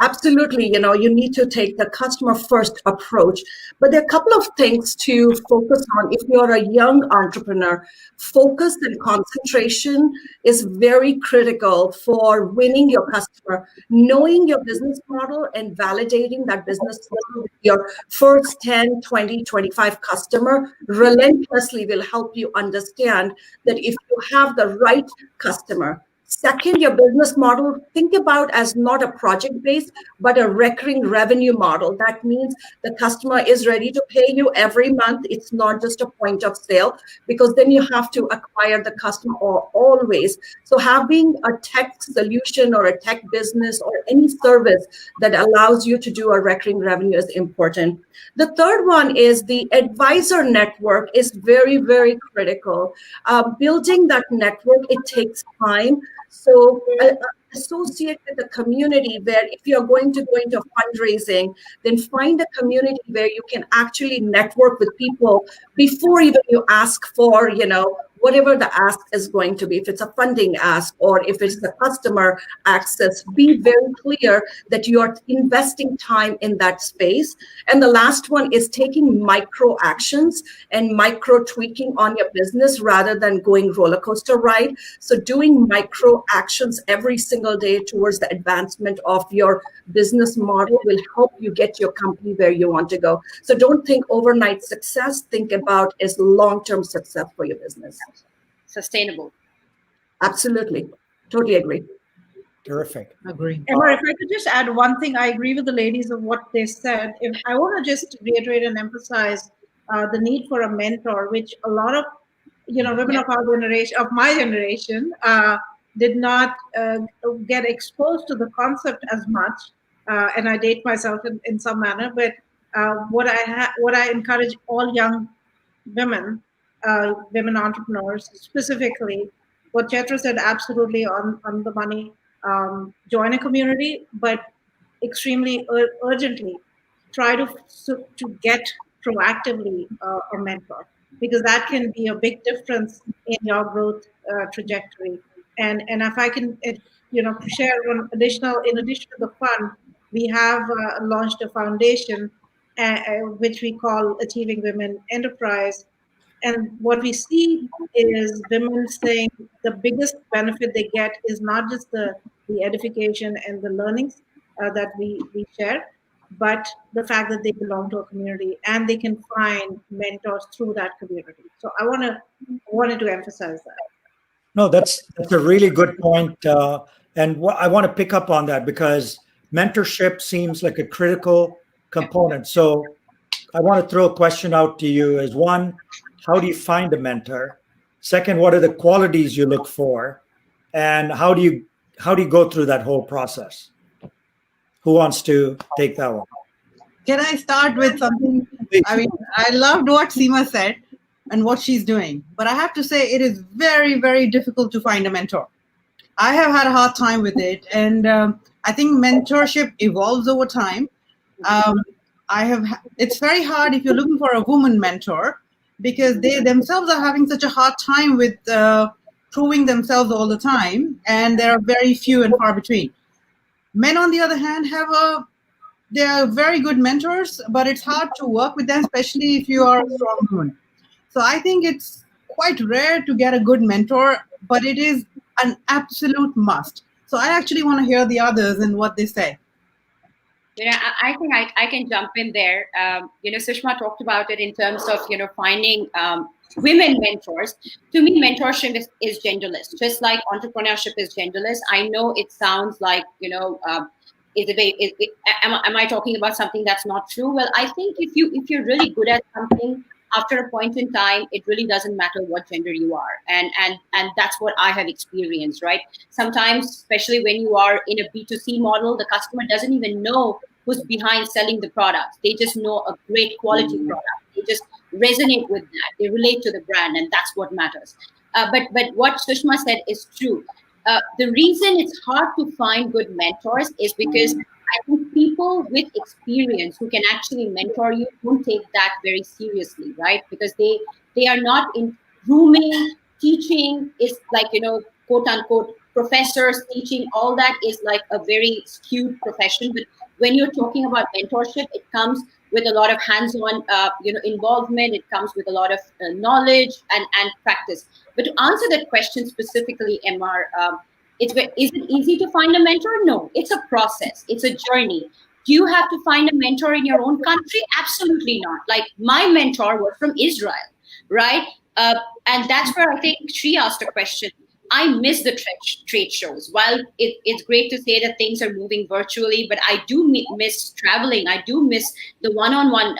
absolutely, you need to take the customer first approach. But there are a couple of things to focus on. If you're a young entrepreneur, focus and concentration is very critical for winning your customer. Knowing your business model and validating that business model with your first 10, 20, 25 customer relentlessly will help you understand that if you have the right customer. Second, your business model, think about as not a project-based, but a recurring revenue model. That means the customer is ready to pay you every month. It's not just a point of sale, because then you have to acquire the customer always. So having a tech solution or a tech business or any service that allows you to do a recurring revenue is important. The third one is the advisor network is very, very critical. Building that network, it takes time. So associate with a community where if you're going to go into fundraising, then find a community where you can actually network with people before even you ask for, whatever the ask is going to be. If it's a funding ask or if it's the customer access, be very clear that you are investing time in that space. And the last one is taking micro actions and micro tweaking on your business rather than going roller coaster ride. So doing micro actions every single day towards the advancement of your business model will help you get your company where you want to go. So don't think overnight success, think about as long-term success for your business. Sustainable. Absolutely. Totally agree. Terrific. Agree. Emma, if I could just add one thing, I agree with the ladies of what they said. If I want to just reiterate and emphasize the need for a mentor, which a lot of women of our generation, of my generation, did not get exposed to the concept as much. And I date myself in some manner, but what I encourage all young women entrepreneurs specifically, what Chaitra said absolutely on the money. Join a community, but extremely urgently try to get proactively a mentor, because that can be a big difference in your growth trajectory. And if I can share one additional, in addition to the fund, we have launched a foundation which we call Achieving Women Enterprise. And what we see is women saying the biggest benefit they get is not just the edification and the learnings that we share, but the fact that they belong to a community and they can find mentors through that community. So I wanted to emphasize that. No, that's a really good point. And I want to pick up on that because mentorship seems like a critical component. So I want to throw a question out to you as one, how do you find a mentor? Second, what are the qualities you look for? And how do you go through that whole process? Who wants to take that one? Can I start with something? I mean, I loved what Seema said and what she's doing, but I have to say it is very, very difficult to find a mentor. I have had a hard time with it, and I think mentorship evolves over time. It's very hard if you're looking for a woman mentor, because they themselves are having such a hard time with proving themselves all the time, and there are very few and far between. Men, on the other hand, they are very good mentors, but it's hard to work with them, especially if you are a strong woman. So I think it's quite rare to get a good mentor, but it is an absolute must. So I actually want to hear the others and what they say. I think I can jump in there. Sushma talked about it in terms of, finding women mentors. To me, mentorship is genderless, just like entrepreneurship is genderless. I know it sounds like, am I talking about something that's not true? Well, I think if you're really good at something, after a point in time, it really doesn't matter what gender you are, and that's what I have experienced. Right? Sometimes, especially when you are in a B2C model, the customer doesn't even know who's behind selling the product. They just know a great quality product. They just resonate with that. They relate to the brand, and that's what matters. But what Sushma said is true. The reason it's hard to find good mentors is because I think people with experience who can actually mentor you don't take that very seriously, right? Because they are not in grooming, teaching is like, quote unquote, professors teaching, all that is like a very skewed profession. But when you're talking about mentorship, it comes with a lot of hands-on, involvement. It comes with a lot of knowledge and practice. But to answer that question specifically, MR, is it easy to find a mentor? No, it's a process. It's a journey. Do you have to find a mentor in your own country? Absolutely not. Like my mentor was from Israel, right? And that's where I think Shri asked a question. I miss the trade shows. While it's great to say that things are moving virtually, but I do miss traveling. I do miss the one-on-one,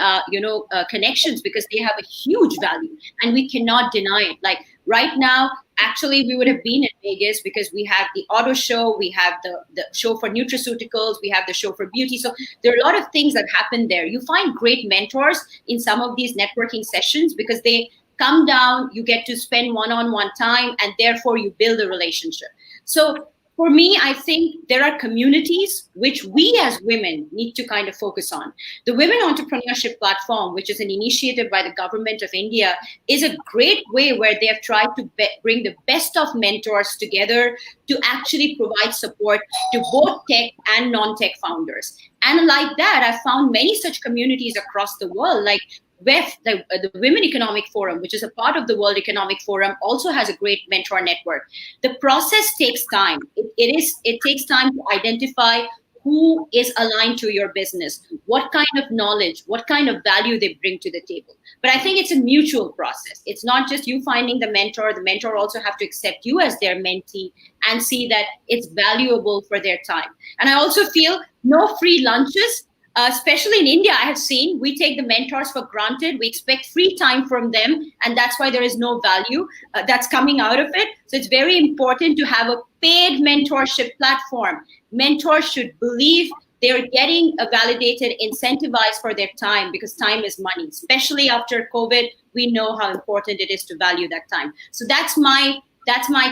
connections, because they have a huge value, and we cannot deny it. Like right now, actually, we would have been in Vegas because we have the auto show, we have the show for nutraceuticals, we have the show for beauty. So there are a lot of things that happen there. You find great mentors in some of these networking sessions because they come down, you get to spend one-on-one time, and therefore you build a relationship. So for me, I think there are communities which we as women need to kind of focus on. The Women Entrepreneurship Platform, which is an initiative by the government of India, is a great way where they have tried to bring the best of mentors together to actually provide support to both tech and non-tech founders. And like that, I found many such communities across the world, like WEF, the Women Economic Forum, which is a part of the World Economic Forum, also has a great mentor network. The process takes time. It takes time to identify who is aligned to your business, what kind of knowledge, what kind of value they bring to the table. But I think it's a mutual process. It's not just you finding the mentor also have to accept you as their mentee and see that it's valuable for their time. And I also feel no free lunches. Especially in India, I have seen we take the mentors for granted. We expect free time from them, and that's why there is no value that's coming out of it. So it's very important to have a paid mentorship platform. Mentors should believe they're getting validated, incentivized for their time, because time is money. Especially after COVID, we know how important it is to value that time. So that's my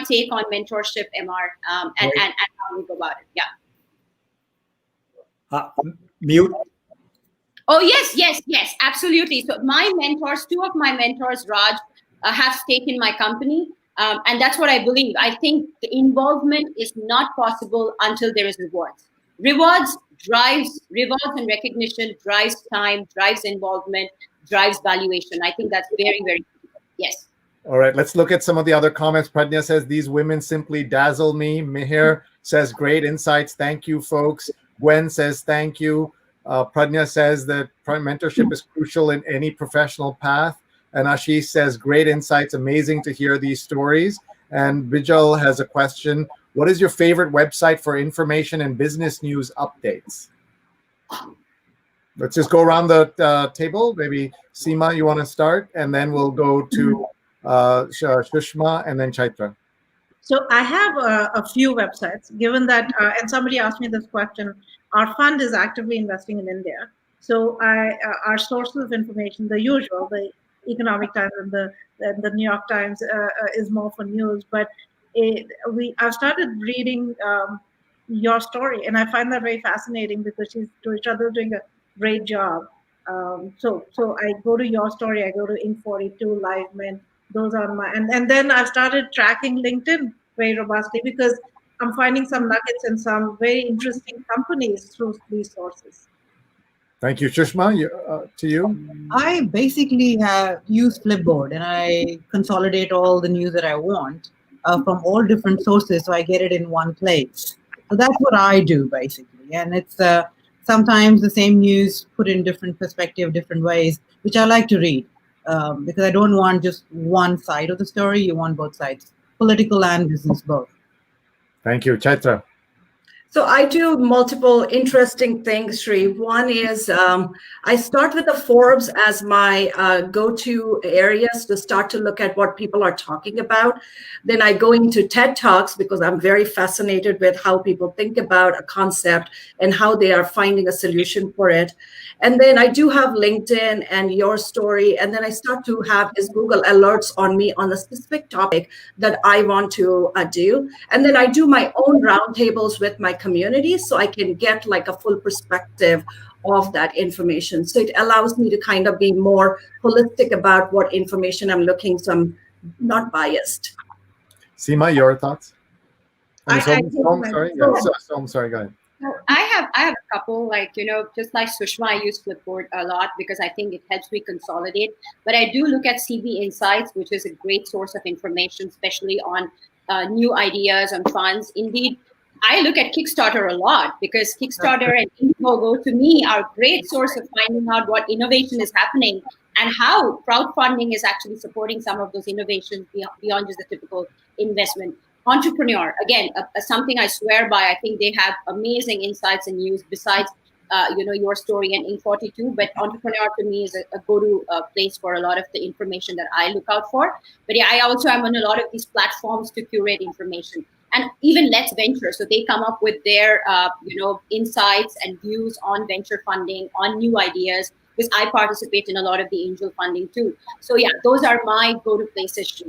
take on mentorship, MR, and how we go about it. Yeah. Mute. Oh, yes, absolutely. So my mentors, two of my mentors, Raj, have stake in my company. And that's what I believe. I think the involvement is not possible until there is rewards. Rewards and recognition drives time, drives involvement, drives valuation. I think that's very, very, yes. All right, let's look at some of the other comments. Pradnya says, these women simply dazzle me. Mihir says, great insights. Thank you, folks. Gwen says, thank you. Pradnya says that mentorship is crucial in any professional path. And Ashish says, great insights. Amazing to hear these stories. And Vijal has a question. What is your favorite website for information and business news updates? Let's just go around the table. Maybe Seema, you want to start? And then we'll go to Shishma and then Chaitra. So I have a few websites, given that, and somebody asked me this question, our fund is actively investing in India. So our sources of information, the usual, the Economic Times and the New York Times is more for news. But I've started reading your story, and I find that very fascinating because she's doing a great job. So I go to your story, I go to Inc42, LiveMint. Those are my, and then I've started tracking LinkedIn very robustly because I'm finding some nuggets and some very interesting companies through these sources. Thank you. Shishma, to you. I basically use Flipboard, and I consolidate all the news that I want from all different sources, so I get it in one place. So that's what I do basically, and it's sometimes the same news put in different perspective, different ways, which I like to read because I don't want just one side of the story. You want both sides, political and business both. Thank you, Chaitra. So I do multiple interesting things, Sri. One is I start with the Forbes as my go-to areas to start to look at what people are talking about. Then I go into TED Talks because I'm very fascinated with how people think about a concept and how they are finding a solution for it. And then I do have LinkedIn and Your Story. And then I start to have these Google alerts on me on a specific topic that I want to do. And then I do my own roundtables with my community so I can get like a full perspective of that information. So it allows me to kind of be more holistic about what information I'm looking, so I'm not biased. Seema, your thoughts? I'm sorry. Yeah, so I'm sorry, go ahead. So I have a couple, like, just like Shishma, I use Flipboard a lot because I think it helps me consolidate. But I do look at CV Insights, which is a great source of information, especially on new ideas and funds. Indeed, I look at Kickstarter a lot because Kickstarter and Indiegogo, to me, are a great source of finding out what innovation is happening and how crowdfunding is actually supporting some of those innovations beyond just the typical investment. Entrepreneur, again, something I swear by. I think they have amazing insights and news besides, Your Story and Inc42. But Entrepreneur to me is a go-to place for a lot of the information that I look out for. But yeah, I also am on a lot of these platforms to curate information. And even Let's Venture. So they come up with their, insights and views on venture funding, on new ideas, because I participate in a lot of the angel funding too. So yeah, those are my go-to places.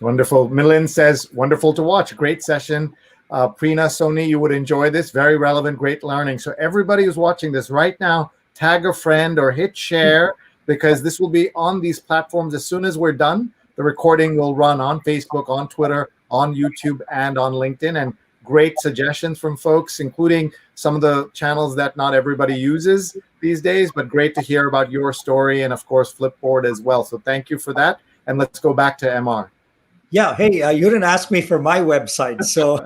Wonderful. Milind says, wonderful to watch. Great session. Preena, Sony, you would enjoy this. Very relevant, great learning. So everybody who's watching this right now, tag a friend or hit share because this will be on these platforms as soon as we're done. The recording will run on Facebook, on Twitter, on YouTube, and on LinkedIn. And great suggestions from folks, including some of the channels that not everybody uses these days, but great to hear about Your Story and, of course, Flipboard as well. So thank you for that. And let's go back to MR. Yeah, hey, you didn't ask me for my website, so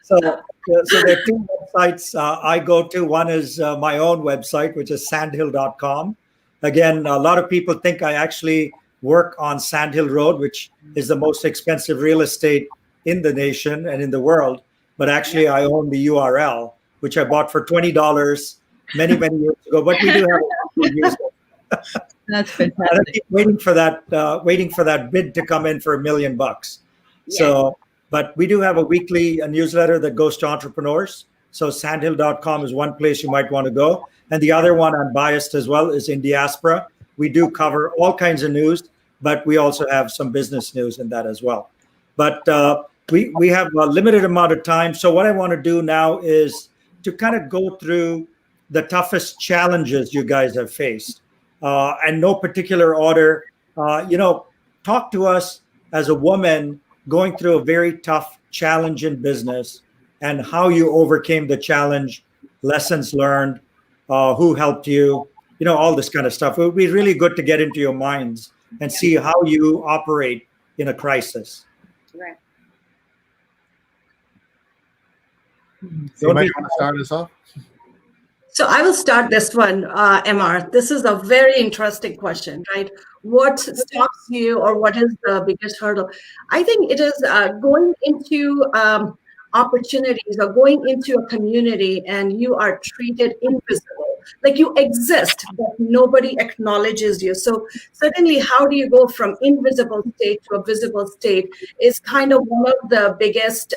so there are two websites I go to. One is my own website, which is sandhill.com. Again, a lot of people think I actually work on Sandhill Road, which is the most expensive real estate in the nation and in the world. But actually, I own the URL, which I bought for $20 many years ago. But we do have a use. That's fantastic. I keep waiting for that bid to come in for $1 million. Yeah. So, but we do have a weekly newsletter that goes to entrepreneurs. So sandhill.com is one place you might want to go. And the other one, I'm biased as well, is Indiaspora. We do cover all kinds of news, but we also have some business news in that as well. But we have a limited amount of time. So what I want to do now is to kind of go through the toughest challenges you guys have faced. And no particular order, talk to us as a woman going through a very tough challenge in business and how you overcame the challenge, lessons learned, who helped you, all this kind of stuff. It would be really good to get into your minds and see how you operate in a crisis. Right. Somebody want to start us off? So I will start this one, MR. This is a very interesting question, right? What stops you or what is the biggest hurdle? I think it is going into opportunities or going into a community and you are treated invisible, like you exist, but nobody acknowledges you. So certainly how do you go from invisible state to a visible state is kind of one of the biggest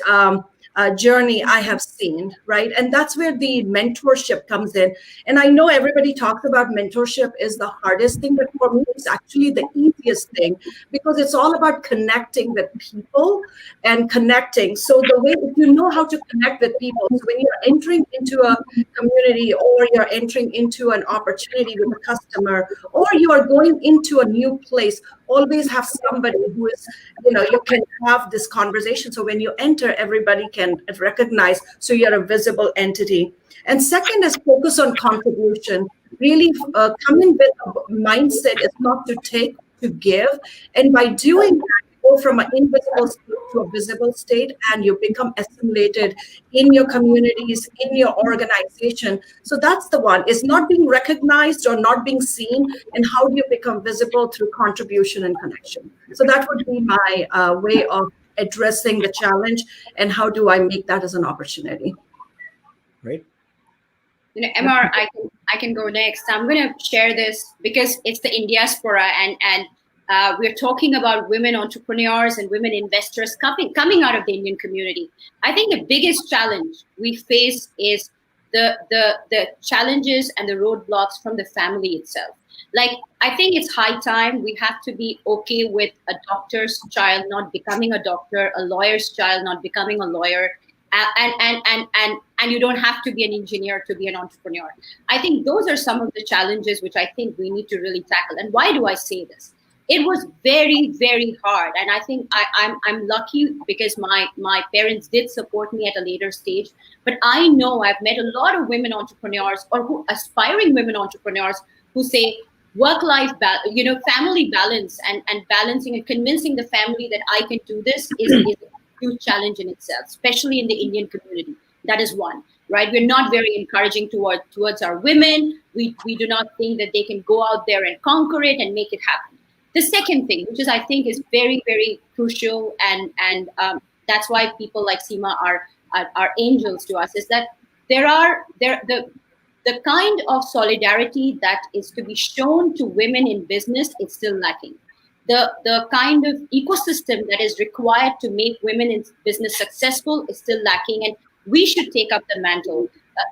journey I have seen, right? And that's where the mentorship comes in. And I know everybody talks about mentorship is the hardest thing, but for me, it's actually the easiest thing because it's all about connecting with people and connecting. So the way, if you know how to connect with people, so when you're entering into a community or you're entering into an opportunity with a customer, or you are going into a new place, always have somebody who is, you can have this conversation. So when you enter, everybody can recognize, so you're a visible entity. And second is focus on contribution. Really come in with a mindset is not to take, to give. And by doing that, go from an invisible state to a visible state, and you become assimilated in your communities, in your organization. So that's the one. It's not being recognized or not being seen, and how do you become visible through contribution and connection? So that would be my way of addressing the challenge, and how do I make that as an opportunity? Great. MR, I can go next. I'm going to share this because it's the Indiaspora, and we're talking about women entrepreneurs and women investors coming out of the Indian community. I think the biggest challenge we face is the challenges and the roadblocks from the family itself. Like, I think it's high time we have to be okay with a doctor's child not becoming a doctor, a lawyer's child not becoming a lawyer, and you don't have to be an engineer to be an entrepreneur. I think those are some of the challenges which I think we need to really tackle. And why do I say this? It was very, very hard. And I think I'm lucky because my parents did support me at a later stage. But I know I've met a lot of women entrepreneurs or aspiring women entrepreneurs who say work-life, family balance and balancing and convincing the family that I can do this is a huge challenge in itself, especially in the Indian community. That is one, right? We're not very encouraging towards our women. We do not think that they can go out there and conquer it and make it happen. The second thing, which I think is very, very crucial, and that's why people like Seema are angels to us, is that the kind of solidarity that is to be shown to women in business is still lacking. The kind of ecosystem that is required to make women in business successful is still lacking, and we should take up the mantle.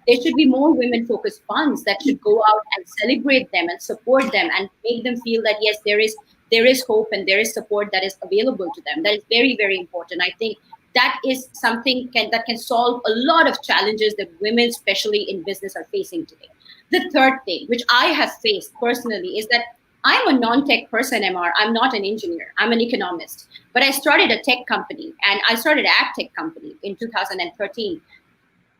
There should be more women-focused funds that should go out and celebrate them and support them and make them feel that, yes, there is hope and there is support that is available to them. That is very, very important. I think that is something that can solve a lot of challenges that women, especially in business, are facing today. The third thing, which I have faced personally, is that I'm a non-tech person, MR. I'm not an engineer. I'm an economist. But I started a tech company, and I started an ad tech company in 2013.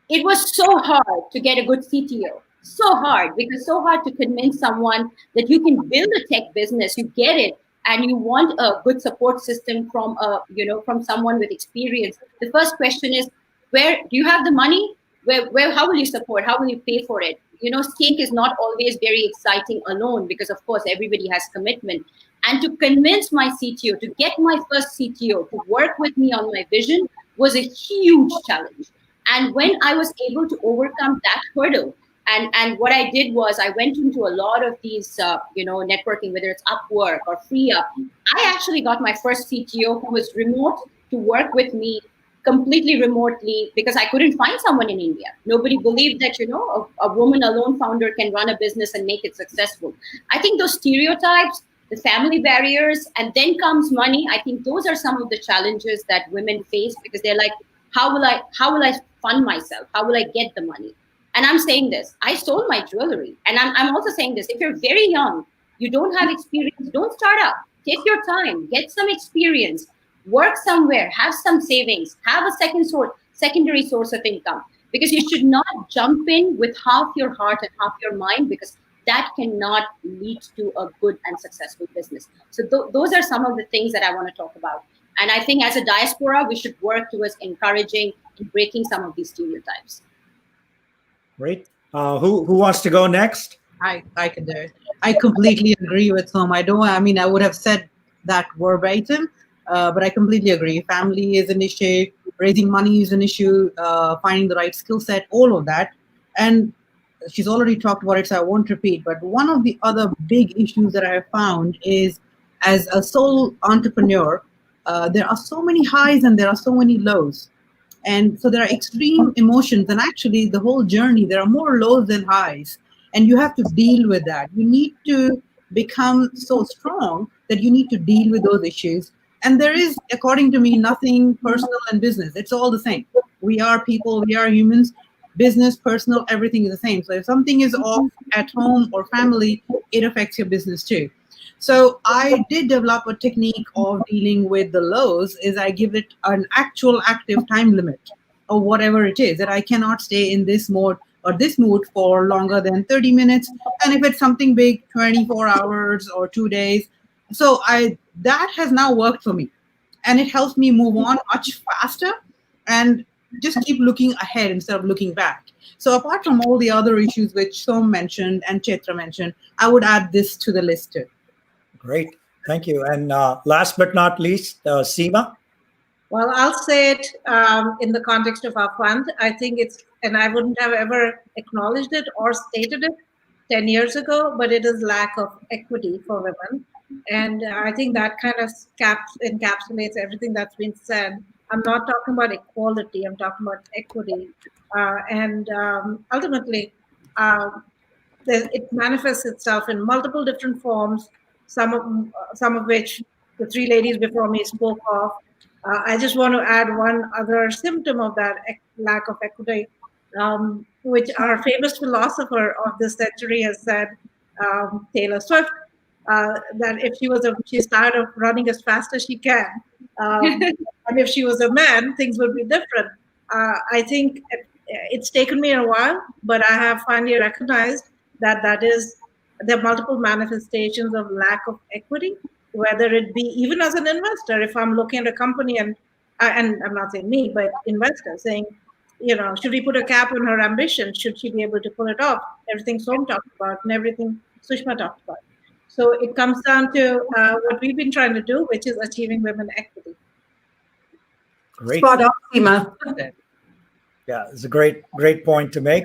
It was so hard to get a good CTO. So hard, because so hard to convince someone that you can build a tech business, you get it, and you want a good support system from someone with experience. The first question is, where do you have the money? Where how will you support? How will you pay for it? Stake is not always very exciting alone, because of course everybody has commitment. And to convince my CTO, to get my first CTO to work with me on my vision was a huge challenge. And when I was able to overcome that hurdle, and what I did was I went into a lot of these, networking, whether it's Upwork or FreeUp. I actually got my first CTO who was remote to work with me completely remotely, because I couldn't find someone in India. Nobody believed that, a woman alone founder can run a business and make it successful. I think those stereotypes, the family barriers, and then comes money. I think those are some of the challenges that women face, because they're like, how will I fund myself? How will I get the money? And I'm saying this, I sold my jewelry. And I'm also saying this, if you're very young, you don't have experience, don't start up. Take your time, get some experience, work somewhere, have some savings, have a secondary source of income, because you should not jump in with half your heart and half your mind, because that cannot lead to a good and successful business. So those are some of the things that I want to talk about. And I think as a diaspora, we should work towards encouraging and breaking some of these stereotypes. Great. Who wants to go next? I can do it. I completely agree with Som. I would have said that verbatim, but I completely agree. Family is an issue, raising money is an issue, finding the right skill set, all of that. And she's already talked about it, so I won't repeat. But one of the other big issues that I have found is, as a sole entrepreneur, there are so many highs and there are so many lows. And so there are extreme emotions, and actually the whole journey, there are more lows than highs. And you have to deal with that. You need to become so strong that you need to deal with those issues. And there is, according to me, nothing personal and business. It's all the same. We are people, we are humans. Business, personal, everything is the same. So if something is off at home or family, it affects your business too. So I did develop a technique of dealing with the lows, is I give it an actual active time limit, or whatever it is, that I cannot stay in this mode or this mood for longer than 30 minutes. And if it's something big, 24 hours or 2 days. So that has now worked for me. and it helps me move on much faster and just keep looking ahead instead of looking back. So apart from all the other issues which Som mentioned and Chaitra mentioned, I would add this to the list too. Great. Thank you. And last but not least, Seema. Well, I'll say it in the context of our fund. I think it's, and I wouldn't have ever acknowledged it or stated it 10 years ago, but it is lack of equity for women. And I think that kind of encapsulates everything that's been said. I'm not talking about equality, I'm talking about equity. And ultimately, it manifests itself in multiple different forms, some of which the three ladies before me spoke of. I just want to add one other symptom of that lack of equity, which our famous philosopher of this century has said, Taylor Swift, that if she's tired of running as fast as she can, and if she was a man, things would be different. I think it's taken me a while, but I have finally recognized that there are multiple manifestations of lack of equity, whether it be even as an investor. If I'm looking at a company and I'm not saying me, but investors saying, should we put a cap on her ambition? Should she be able to pull it off? Everything Som talked about and everything Shishma talked about. So it comes down to what we've been trying to do, which is achieving women equity. Great. Spot on, Seema. Yeah, it's a great point to make.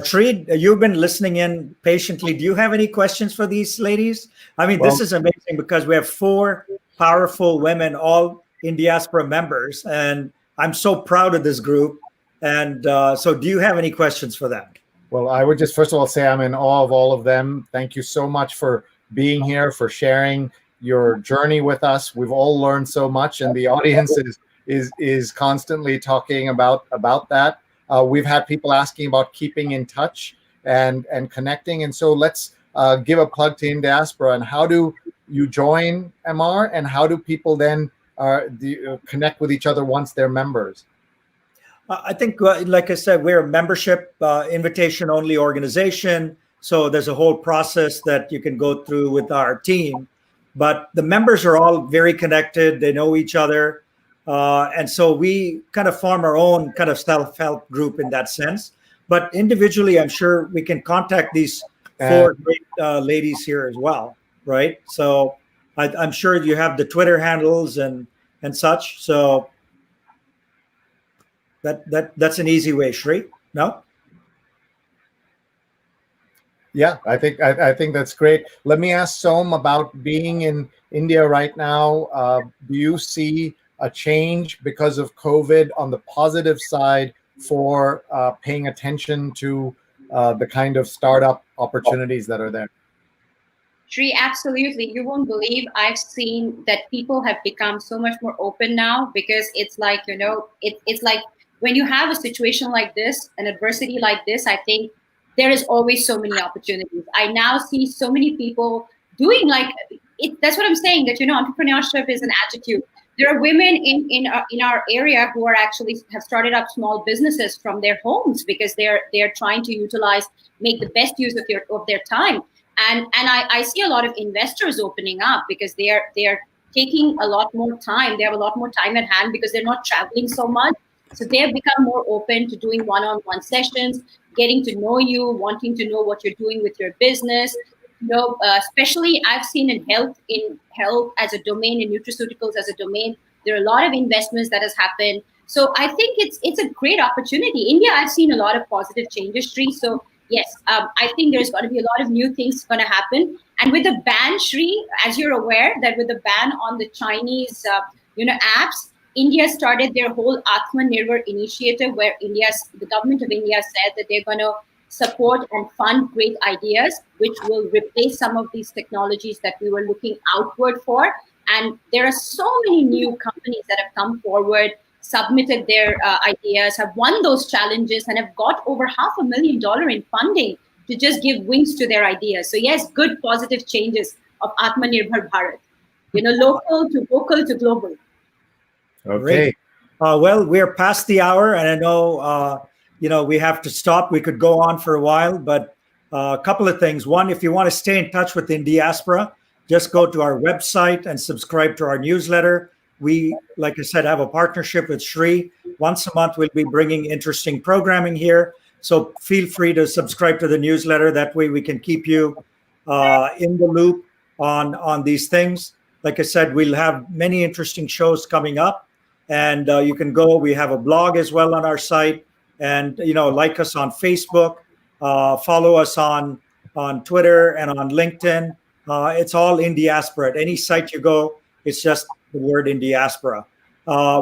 Shri, you've been listening in patiently. Do you have any questions for these ladies? I mean, this is amazing because we have 4 powerful women, all Indiaspora members, and I'm so proud of this group. And so do you have any questions for them? Well, I would just first of all say I'm in awe of all of them. Thank you so much for being here, for sharing your journey with us. We've all learned so much, and the audience is constantly talking about that. We've had people asking about keeping in touch and connecting. And so let's give a plug to Indiaspora. And how do you join MR? And how do people then connect with each other once they're members? I think, like I said, we're a membership invitation-only organization. So there's a whole process that you can go through with our team. But the members are all very connected. They know each other. And so we kind of form our own kind of self-help group in that sense. But individually, I'm sure we can contact these 4 great ladies here as well, right? So I'm sure you have the Twitter handles and such. So that's an easy way, Shri. No? Yeah, I think that's great. Let me ask Som about being in India right now. Do you see a change because of COVID on the positive side for paying attention to the kind of startup opportunities that are there? Shri, absolutely. You won't believe I've seen that people have become so much more open now, because it's like, it's like when you have a situation like this, an adversity like this, I think there is always so many opportunities. I now see so many people doing that's what I'm saying, that, entrepreneurship is an attitude. There are women in our area who are actually have started up small businesses from their homes because they're trying to make the best use of their time. And I see a lot of investors opening up because they are taking a lot more time. They have a lot more time at hand because they're not traveling so much. So they have become more open to doing one-on-one sessions, getting to know you, wanting to know what you're doing with your business. Especially I've seen in health as a domain, in nutraceuticals as a domain, there are a lot of investments that has happened. So I think it's a great opportunity. India, I've seen a lot of positive changes, Shri. So yes, I think there's going to be a lot of new things going to happen. And with the ban, Shri, as you're aware, that with the ban on the Chinese, apps, India started their whole Atmanirbhar initiative, where the government of India said that they're going to support and fund great ideas, which will replace some of these technologies that we were looking outward for. And there are so many new companies that have come forward, submitted their ideas, have won those challenges, and have got over $500,000 in funding to just give wings to their ideas. So yes, good positive changes of Atmanirbhar Bharat, local to vocal to global. Okay. Well, we're past the hour, and I know, we have to stop. We could go on for a while, but a couple of things. One, if you want to stay in touch with Indiaspora, just go to our website and subscribe to our newsletter. We, like I said, have a partnership with Shri. Once a month, we'll be bringing interesting programming here. So feel free to subscribe to the newsletter. That way we can keep you in the loop on these things. Like I said, we'll have many interesting shows coming up, and you can go. We have a blog as well on our site, and like us on Facebook, follow us on Twitter and on LinkedIn. It's all Indiaspora. At any site you go, it's just the word Indiaspora.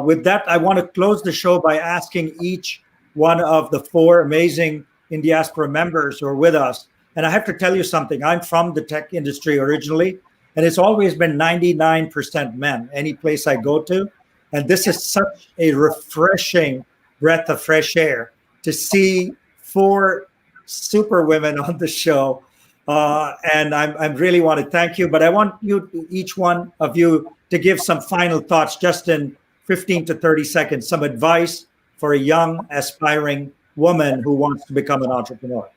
With that, I want to close the show by asking each one of the 4 amazing Indiaspora members who are with us. And I have to tell you something. I'm from the tech industry originally, and it's always been 99% men, any place I go to. And this is such a refreshing breath of fresh air to see 4 super women on the show. And I really want to thank you, but I want you, each one of you, to give some final thoughts, just in 15 to 30 seconds, some advice for a young, aspiring woman who wants to become an entrepreneur.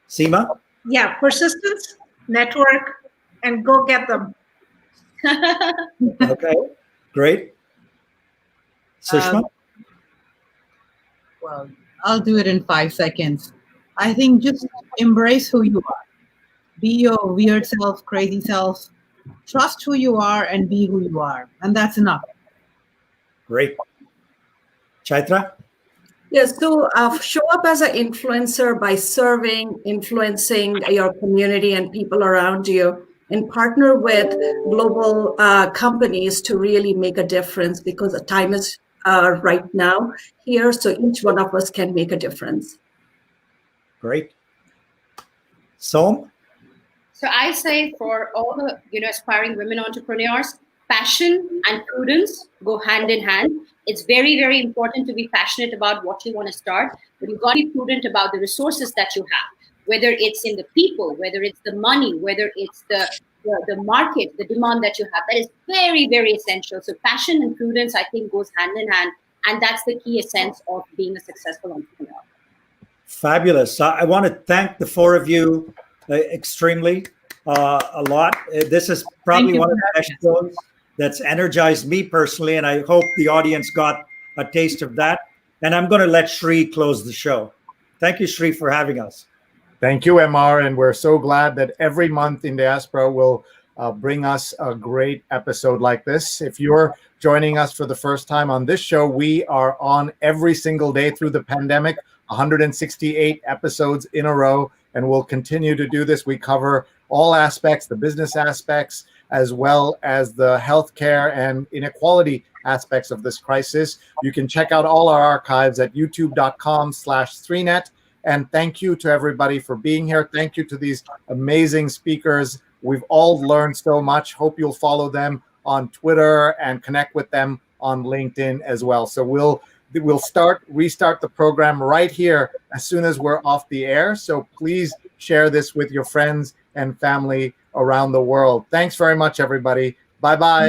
Seema? Yeah, persistence, network, and go get them. Okay, great. Shishma? Well, I'll do it in 5 seconds. I think just embrace who you are. Be your weird self, crazy self. Trust who you are and be who you are. And that's enough. Great. Chaitra? Yes, so show up as an influencer by serving, influencing your community and people around you, and partner with global companies to really make a difference, because the time is right now here, so each one of us can make a difference. Great. Som? So I say for all the aspiring women entrepreneurs, passion and prudence go hand in hand. It's very, very important to be passionate about what you want to start, but you've got to be prudent about the resources that you have, whether it's in the people, whether it's the money, whether it's the market, the demand that you have. That is very, very essential. So passion and prudence, I think, goes hand in hand, and that's the key essence of being a successful entrepreneur. Fabulous. I want to thank the 4 of you extremely a lot. This is probably one of the best shows that's energized me personally, and I hope the audience got a taste of that. And I'm going to let Shri close the show. Thank you, Shri, for having us. Thank you, MR, and we're so glad that every month Indiaspora will bring us a great episode like this. If you're joining us for the first time on this show, we are on every single day through the pandemic, 168 episodes in a row, and we'll continue to do this. We cover all aspects, the business aspects, as well as the healthcare and inequality aspects of this crisis. You can check out all our archives at youtube.com/3net. And thank you to everybody for being here. Thank you to these amazing speakers. We've all learned so much. Hope you'll follow them on Twitter and connect with them on LinkedIn as well. So we'll restart the program right here as soon as we're off the air. So please share this with your friends and family around the world. Thanks very much, everybody. Bye-bye.